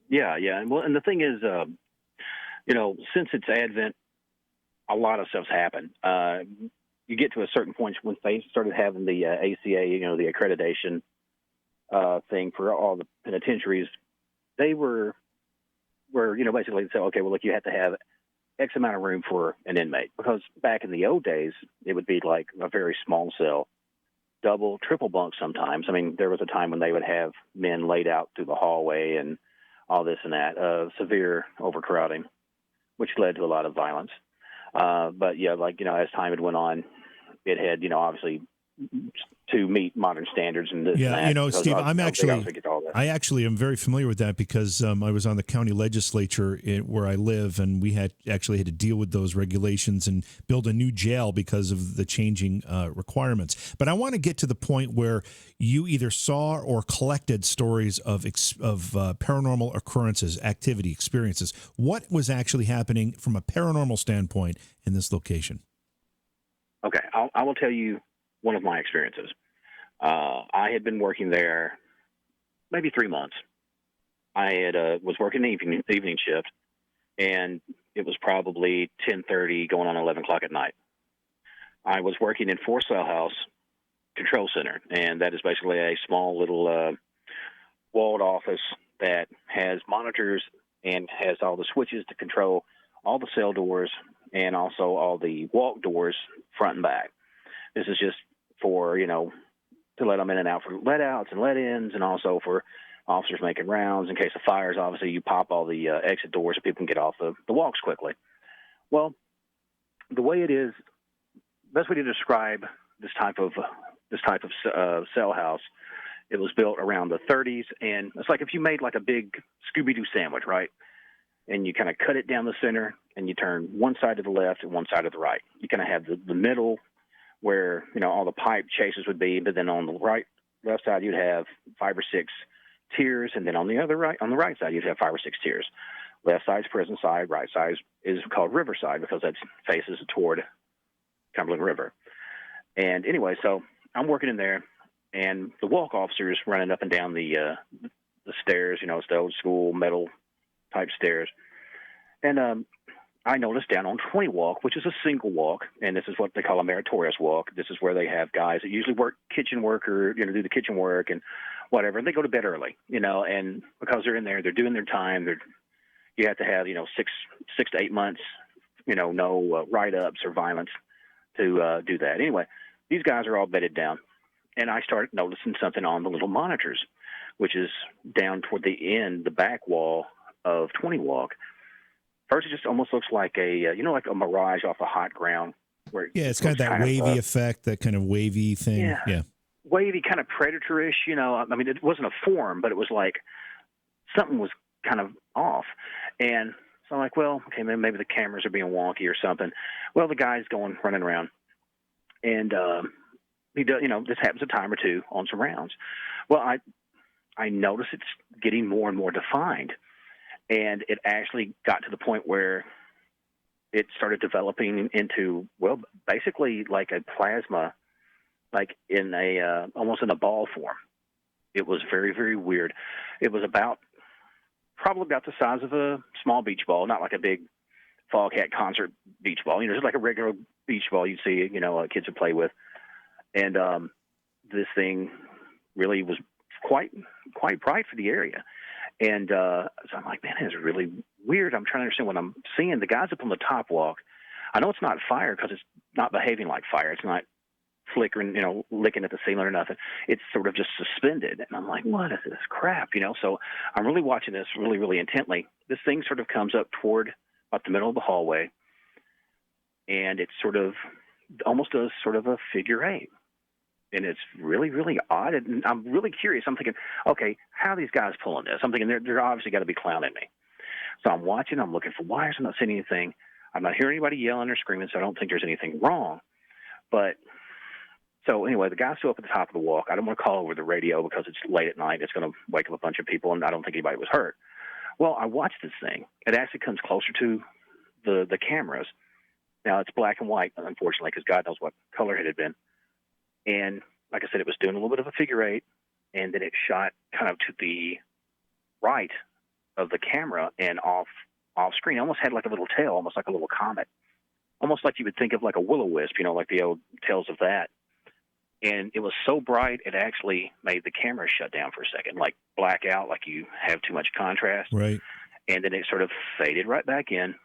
Yeah. Well, and the thing is, since its advent, a lot of stuff's happened. You get to a certain point when they started having the ACA, the accreditation thing for all the penitentiaries. They were basically say, okay, well, look, you have to have X amount of room for an inmate, because back in the old days, it would be like a very small cell, double, triple bunk sometimes. I mean, there was a time when they would have men laid out through the hallway and all this and that, severe overcrowding, which led to a lot of violence. But yeah, as time had went on, it had, obviously to meet modern standards and this. Yeah, and that, Steve, I that. actually am very familiar with that because I was on the county legislature where I live, and we had to deal with those regulations and build a new jail because of the changing requirements. But I want to get to the point where you either saw or collected stories of paranormal occurrences, activity, experiences. What was actually happening from a paranormal standpoint in this location? Okay, I will tell you one of my experiences. I had been working there maybe 3 months. I had was working the evening shift, and it was probably 10:30 going on 11 o'clock at night. I was working in Force Cell House Control Center, and that is basically a small little walled office that has monitors and has all the switches to control all the cell doors and also all the walk doors front and back. This is just for, to let them in and out for let-outs and let-ins, and also for officers making rounds. In case of fires, obviously, you pop all the exit doors so people can get off the walks quickly. Well, the way it is, best way to describe this type of cell house, it was built around the 30s, and it's like if you made like a big Scooby-Doo sandwich, right? And you kind of cut it down the center, and you turn one side to the left and one side to the right. You kind of have the middle where, all the pipe chases would be, but then on the left side, you'd have 5 or 6 tiers, and then on the right side, you'd have 5 or 6 tiers. Left side's prison side, right side is called Riverside because that faces toward Cumberland River. And anyway, so I'm working in there, and the walk officers running up and down the stairs, it's the old school metal type stairs. And I noticed down on 20 walk, which is a single walk, and this is what they call a meritorious walk. This is where they have guys that usually work kitchen work or, do the kitchen work and whatever. And they go to bed early, and because they're in there, they're doing their time. You have to have, 6 to 8 months, no write-ups or violence to do that. Anyway, these guys are all bedded down, and I started noticing something on the little monitors, which is down toward the back wall of 20 walk. First, it just almost looks like like a mirage off a hot ground. It's kind of that wavy effect, that kind of wavy thing. Yeah. Wavy, kind of predatorish. I mean, it wasn't a form, but it was like something was kind of off. And So I'm like, well, okay, maybe the cameras are being wonky or something. Well, the guy's running around, and he does, this happens a time or two on some rounds. Well, I notice it's getting more and more defined, and it actually got to the point where it started developing into, well, basically like a plasma, like in a almost in a ball form. It was very, very weird. It was probably about the size of a small beach ball, not like a big Fog Hat concert beach ball. Just like a regular beach ball you'd see, kids would play with. And this thing really was quite bright for the area. And so I'm like, man, it's really weird. I'm trying to understand what I'm seeing. The guys up on the top walk, I know it's not fire because it's not behaving like fire. It's not flickering, licking at the ceiling or nothing. It's sort of just suspended. And I'm like, what is this crap? So I'm really watching this really, really intently. This thing sort of comes up toward about the middle of the hallway, and it sort of almost does sort of a figure eight. And it's really, really odd. And I'm really curious. I'm thinking, okay, how are these guys pulling this? I'm thinking they're obviously got to be clowning me. So I'm watching. I'm looking for wires. I'm not seeing anything. I'm not hearing anybody yelling or screaming, so I don't think there's anything wrong. But so anyway, the guy's still up at the top of the walk. I don't want to call over the radio because it's late at night. It's going to wake up a bunch of people, and I don't think anybody was hurt. Well, I watched this thing. It actually comes closer to the cameras. Now, it's black and white, unfortunately, because God knows what color it had been. And like I said, it was doing a little bit of a figure eight, and then it shot kind of to the right of the camera and off screen. It almost had like a little tail, almost like a little comet, almost like you would think of like a will-o-wisp, like the old tales of that. And it was so bright, it actually made the camera shut down for a second, like black out, like you have too much contrast. Right. And then it sort of faded right back in.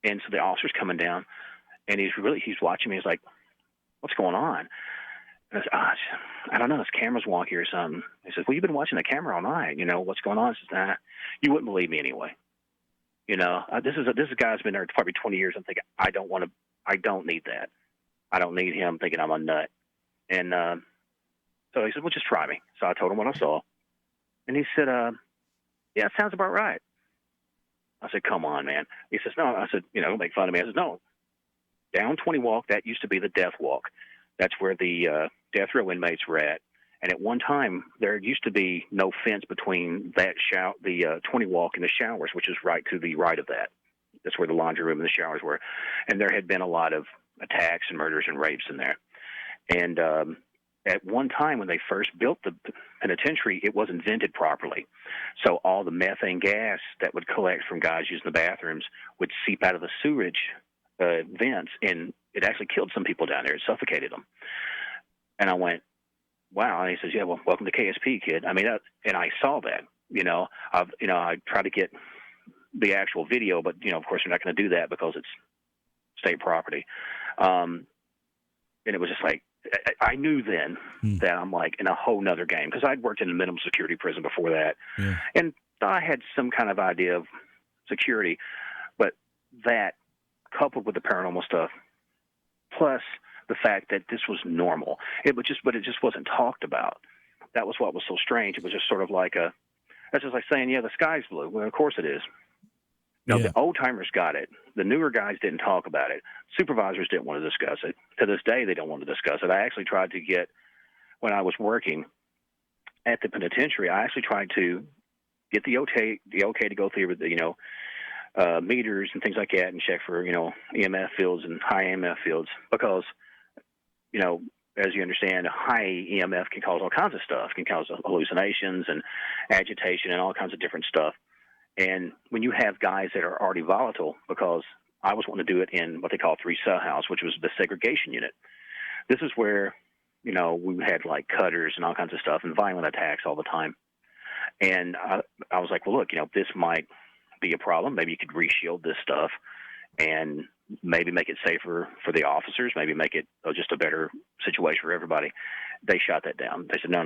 And so the officer's coming down, and he's watching me. He's like, what's going on? And I said, I don't know. This camera's wonky or something. He says, well, you've been watching the camera all night. What's going on? I says, nah, you wouldn't believe me anyway. This is a guy who's been there probably 20 years. I'm thinking, I don't need that. I don't need him thinking I'm a nut. And so he said, well, just try me. So I told him what I saw. And he said, yeah, it sounds about right. I said, come on, man. He says, no. I said, don't make fun of me. I said, no. Down 20 walk, that used to be the death walk. That's where the death row inmates were at. And at one time, there used to be no fence between that the 20 walk and the showers, which is right to the right of that. That's where the laundry room and the showers were. And there had been a lot of attacks and murders and rapes in there. And at one time when they first built the penitentiary, it wasn't vented properly. So all the methane gas that would collect from guys using the bathrooms would seep out of the sewage vents, and it actually killed some people down there. It suffocated them. And I went, wow. And he says, yeah, well, welcome to KSP, kid. I mean, and I saw that. I tried to get the actual video, but, of course, we're not going to do that because it's state property. And it was just like, I knew then that I'm like in a whole nother game because I'd worked in a minimum security prison before that. Yeah. And I had some kind of idea of security, but that coupled with the paranormal stuff, plus the fact that this was normal, but it just wasn't talked about. That was what was so strange. It was just sort of like that's just like saying, yeah, the sky's blue. Well, of course it is. The old timers got it. The newer guys didn't talk about it. Supervisors didn't want to discuss it. To this day, they don't want to discuss it. I actually tried to get, when I was working at the penitentiary, I actually tried to get the okay to go through the, meters and things like that and check for, EMF fields and high EMF fields because, as you understand, high EMF can cause all kinds of stuff. It can cause hallucinations and agitation and all kinds of different stuff. And when you have guys that are already volatile, because I was wanting to do it in what they call 3-cell house, which was the segregation unit. This is where, we had like cutters and all kinds of stuff and violent attacks all the time. And I was like, well, look, this might be a problem. Maybe you could reshield this stuff and maybe make it safer for the officers, maybe make it just a better situation for everybody. They shot that down. They said, no,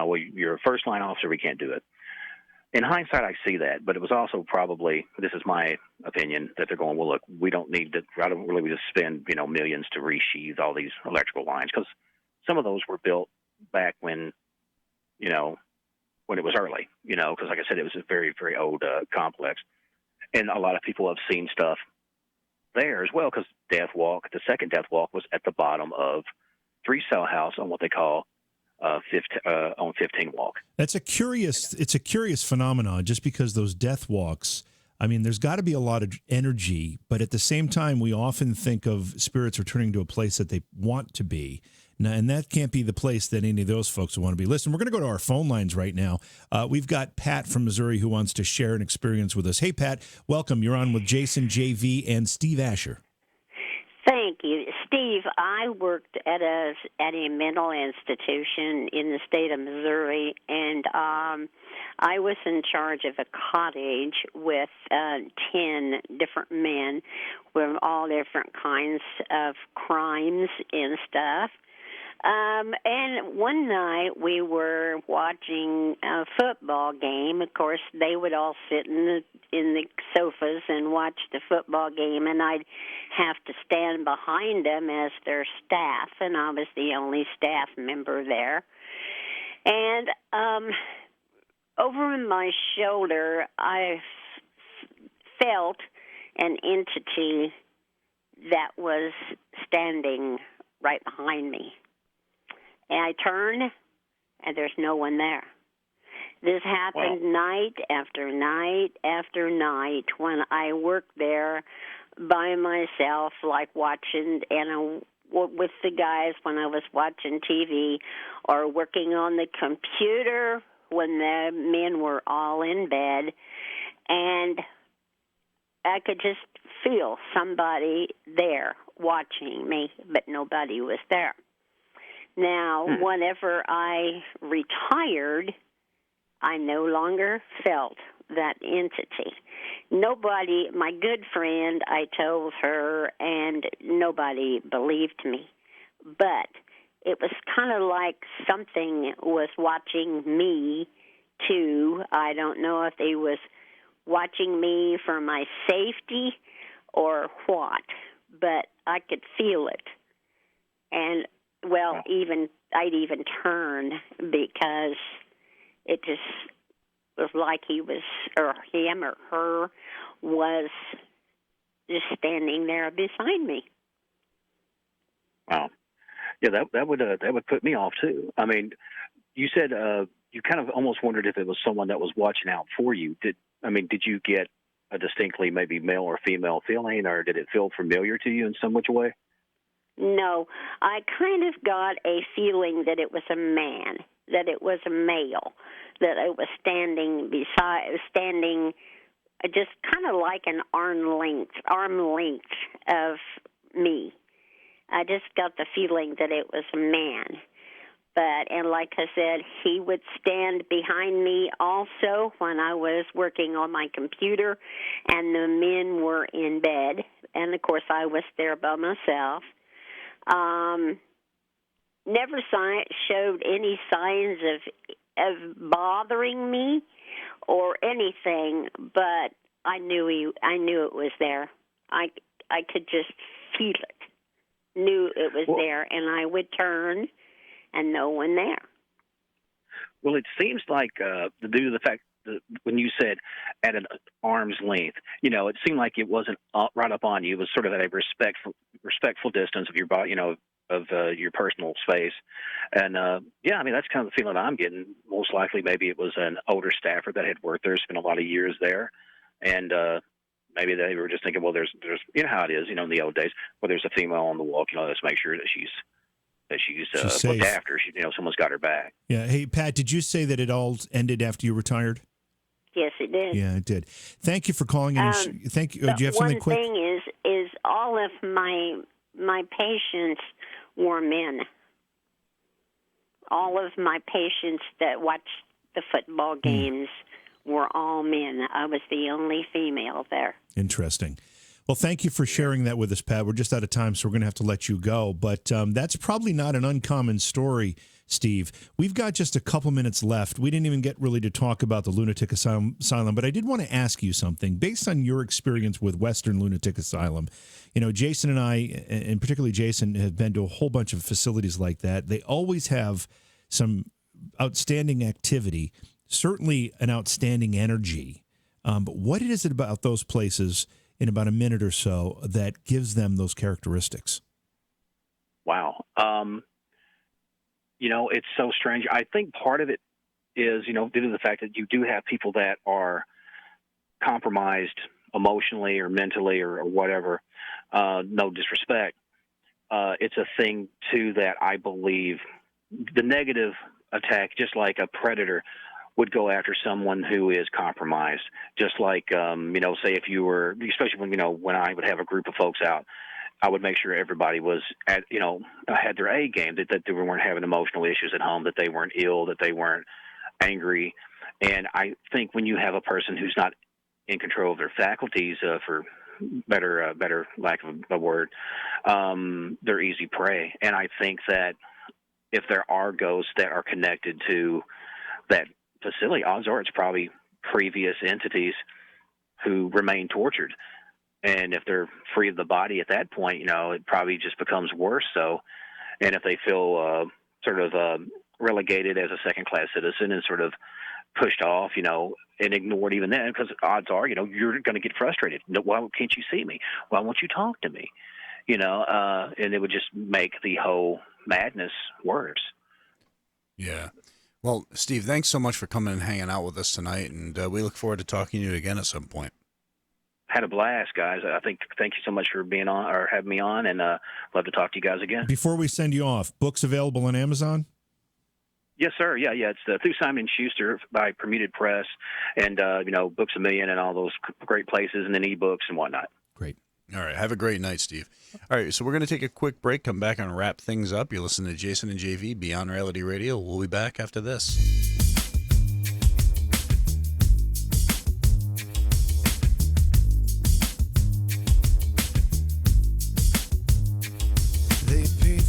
well, you're a first-line officer. We can't do it. In hindsight, I see that, but it was also probably, this is my opinion, that they're going, well, look, we don't need to, I don't really need to spend, millions to resheathe all these electrical lines, because some of those were built back when, when it was early, because like I said, it was a very, very old complex. And a lot of people have seen stuff there as well, because the second death walk was at the bottom of Three Cell House on what they call on 15 walk. It's a curious phenomenon, just because those death walks, I mean, there's got to be a lot of energy, but at the same time, we often think of spirits returning to a place that they want to be. Now, and that can't be the place that any of those folks want to be. Listen, we're going to go to our phone lines right now. We've got Pat from Missouri who wants to share an experience with us. Hey, Pat, welcome. You're on with Jason, JV, and Steve Asher. Thank you. Steve, I worked at a mental institution in the state of Missouri, and I was in charge of a cottage with 10 different men with all different kinds of crimes and stuff. And one night we were watching a football game. Of course, they would all sit in the sofas and watch the football game, and I'd have to stand behind them as their staff, and I was the only staff member there. And over my shoulder, I felt an entity that was standing right behind me. And I turned, and there's no one there. This happened night after night after night when I worked there by myself, like watching, and with the guys when I was watching TV, or working on the computer when the men were all in bed. And I could just feel somebody there watching me, but nobody was there. Now, whenever I retired, I no longer felt that entity. Nobody, my good friend, I told her, and nobody believed me. But it was kind of like something was watching me, too. I don't know if they was watching me for my safety or what, but I could feel it. And I'd even turn because it just was like he was, or him or her was just standing there beside me. Wow. Yeah, that would put me off too. I mean, you said you kind of almost wondered if it was someone that was watching out for you. Did you get a distinctly maybe male or female feeling, or did it feel familiar to you in some which way? No, I kind of got a feeling that it was a man, that it was a male, that it was standing just kind of like an arm length of me. I just got the feeling that it was a man. And like I said, he would stand behind me also when I was working on my computer, and the men were in bed. And, of course, I was there by myself. Never showed any signs of bothering me or anything, but I knew it was there. I could just feel it. Knew it was there, and I would turn, and no one there. Well, it seems like due to the fact that when you said at an arm's length, it seemed like it wasn't right up on you. It was sort of at a respectful distance of your body, of your personal space. And that's kind of the feeling I'm getting. Most likely, maybe it was an older staffer that had worked there, spent a lot of years there, and maybe they were just thinking, well, there's how it is, in the old days, well, there's a female on the walk, let's make sure that she's looked after. Someone's got her back. Yeah. Hey, Pat, did you say that it all ended after you retired? Yes, it did. Yeah, it did. Thank you for calling in. Thank you. Do you have something quick? One thing is all of my patients were men. All of my patients that watched the football games were all men. I was the only female there. Interesting. Well, thank you for sharing that with us, Pat. We're just out of time, so we're going to have to let you go. But that's probably not an uncommon story, Steve. We've got just a couple minutes left. We didn't even get really to talk about the Lunatic Asylum, but I did want to ask you something. Based on your experience with Western Lunatic Asylum, Jason and I, and particularly Jason, have been to a whole bunch of facilities like that. They always have some outstanding activity, certainly an outstanding energy. But what is it about those places in about a minute or so that gives them those characteristics? Wow. It's so strange. I think part of it is, due to the fact that you do have people that are compromised emotionally or mentally or whatever. No disrespect. It's a thing, too, that I believe the negative attack, just like a predator, would go after someone who is compromised. Just like, say if you were, especially when I would have a group of folks out, I would make sure everybody was had their A game, that they weren't having emotional issues at home, that they weren't ill, that they weren't angry. And I think when you have a person who's not in control of their faculties, for better lack of a word, they're easy prey. And I think that if there are ghosts that are connected to that facility, odds are it's probably previous entities who remain tortured. And if they're free of the body at that point, it probably just becomes worse. So, and if they feel sort of relegated as a second-class citizen and sort of pushed off, and ignored even then, because odds are, you're going to get frustrated. No, why can't you see me? Why won't you talk to me? And it would just make the whole madness worse. Yeah. Well, Steve, thanks so much for coming and hanging out with us tonight, and we look forward to talking to you again at some point. Had a blast, guys. Thank you so much for being on or having me on, and love to talk to you guys again. Before we send you off, books available on Amazon? Yes, sir. Yeah. It's through Simon & Schuster by Permuted Press, and Books A Million and all those great places, and then ebooks and whatnot. Great. All right. Have a great night, Steve. All right. So we're going to take a quick break, come back and wrap things up. You're listening to Jason and JV Beyond Reality Radio. We'll be back after this.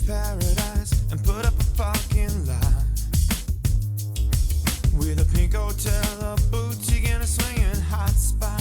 Paradise and put up a parking lot with a pink hotel, a boutique, and a swinging hot spot.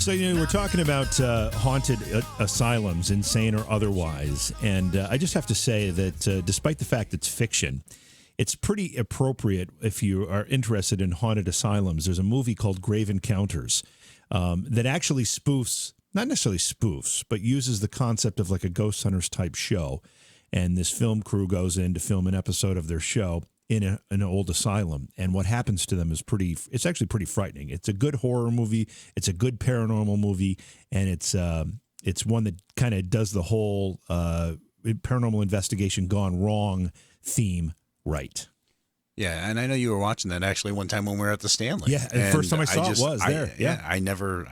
So, we're talking about haunted asylums, insane or otherwise. And I just have to say that despite the fact it's fiction, it's pretty appropriate if you are interested in haunted asylums. There's a movie called Grave Encounters that actually spoofs, not necessarily spoofs, but uses the concept of like a Ghost Hunters type show. And this film crew goes in to film an episode of their show in an old asylum, and what happens to them is it's actually pretty frightening. It's a good horror movie, it's a good paranormal movie, and it's one that kind of does the whole paranormal investigation gone wrong theme right. Yeah, and I know you were watching that actually one time when we were at the Stanley. Yeah, the first time I saw it was there. Yeah, I never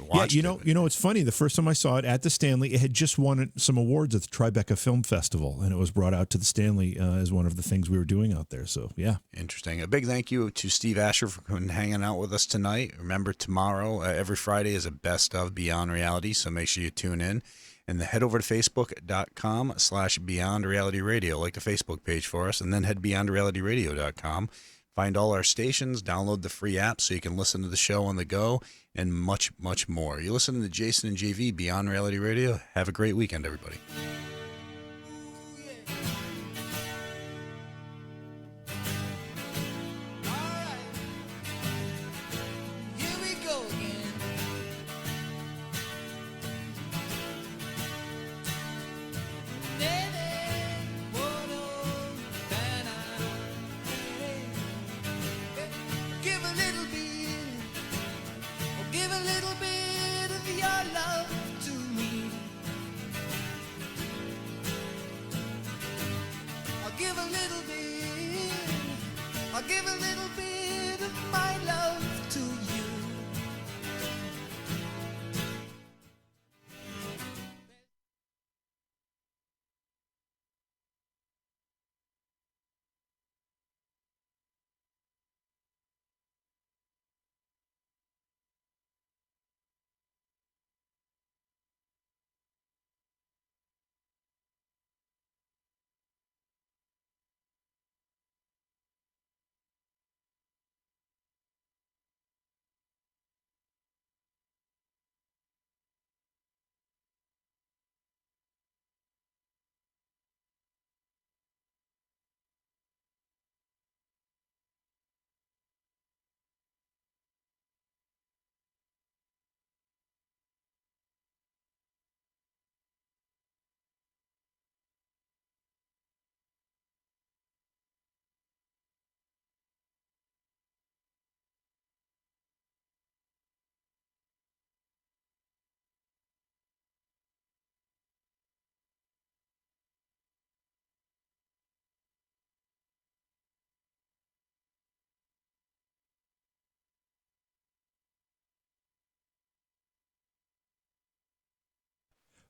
watched it. You know, it's funny. The first time I saw it at the Stanley, it had just won some awards at the Tribeca Film Festival, and it was brought out to the Stanley as one of the things we were doing out there. So, yeah. Interesting. A big thank you to Steve Asher for coming and hanging out with us tonight. Remember, tomorrow, every Friday is a best of Beyond Reality, so make sure you tune in. And head over to facebook.com/Beyond Reality Radio, like the Facebook page for us, and then head beyondrealityradio.com. Find all our stations, download the free app so you can listen to the show on the go, and much, much more. You're listening to Jason and JV, Beyond Reality Radio. Have a great weekend, everybody.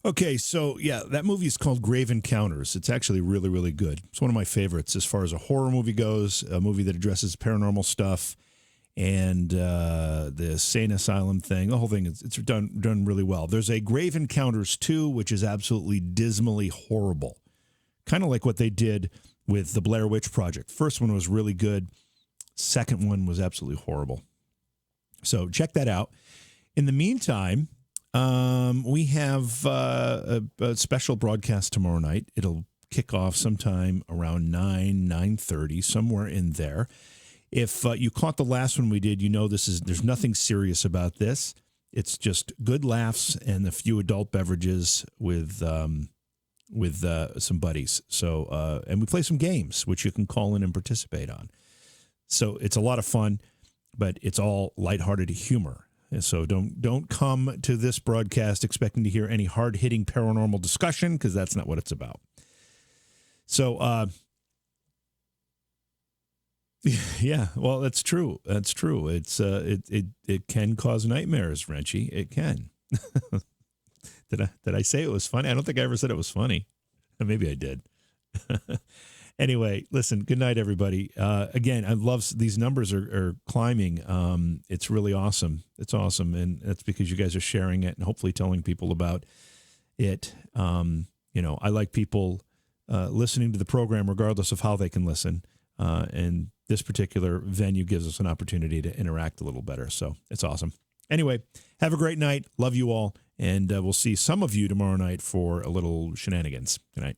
Okay, so yeah, that movie is called Grave Encounters. It's actually really, really good. It's one of my favorites as far as a horror movie goes, a movie that addresses paranormal stuff and the insane asylum thing. The whole thing, it's done really well. There's a Grave Encounters 2, which is absolutely dismally horrible. Kind of like what they did with the Blair Witch Project. First one was really good. Second one was absolutely horrible. So check that out. In the meantime, we have a special broadcast tomorrow night. It'll kick off sometime around 9:30, somewhere in there. If you caught the last one we did, you know there's nothing serious about this. It's just good laughs and a few adult beverages with some buddies. So and we play some games, which you can call in and participate on. So it's a lot of fun, but it's all lighthearted humor. And so don't come to this broadcast expecting to hear any hard-hitting paranormal discussion, because that's not what it's about. So, yeah, well, that's true. That's true. It's it can cause nightmares, Wrenchy. It can. Did I say it was funny? I don't think I ever said it was funny. Maybe I did. Anyway, listen, good night, everybody. Again, I love these numbers are climbing. It's really awesome. It's awesome. And that's because you guys are sharing it and hopefully telling people about it. I like people listening to the program regardless of how they can listen. And this particular venue gives us an opportunity to interact a little better. So it's awesome. Anyway, have a great night. Love you all. And we'll see some of you tomorrow night for a little shenanigans. Good night.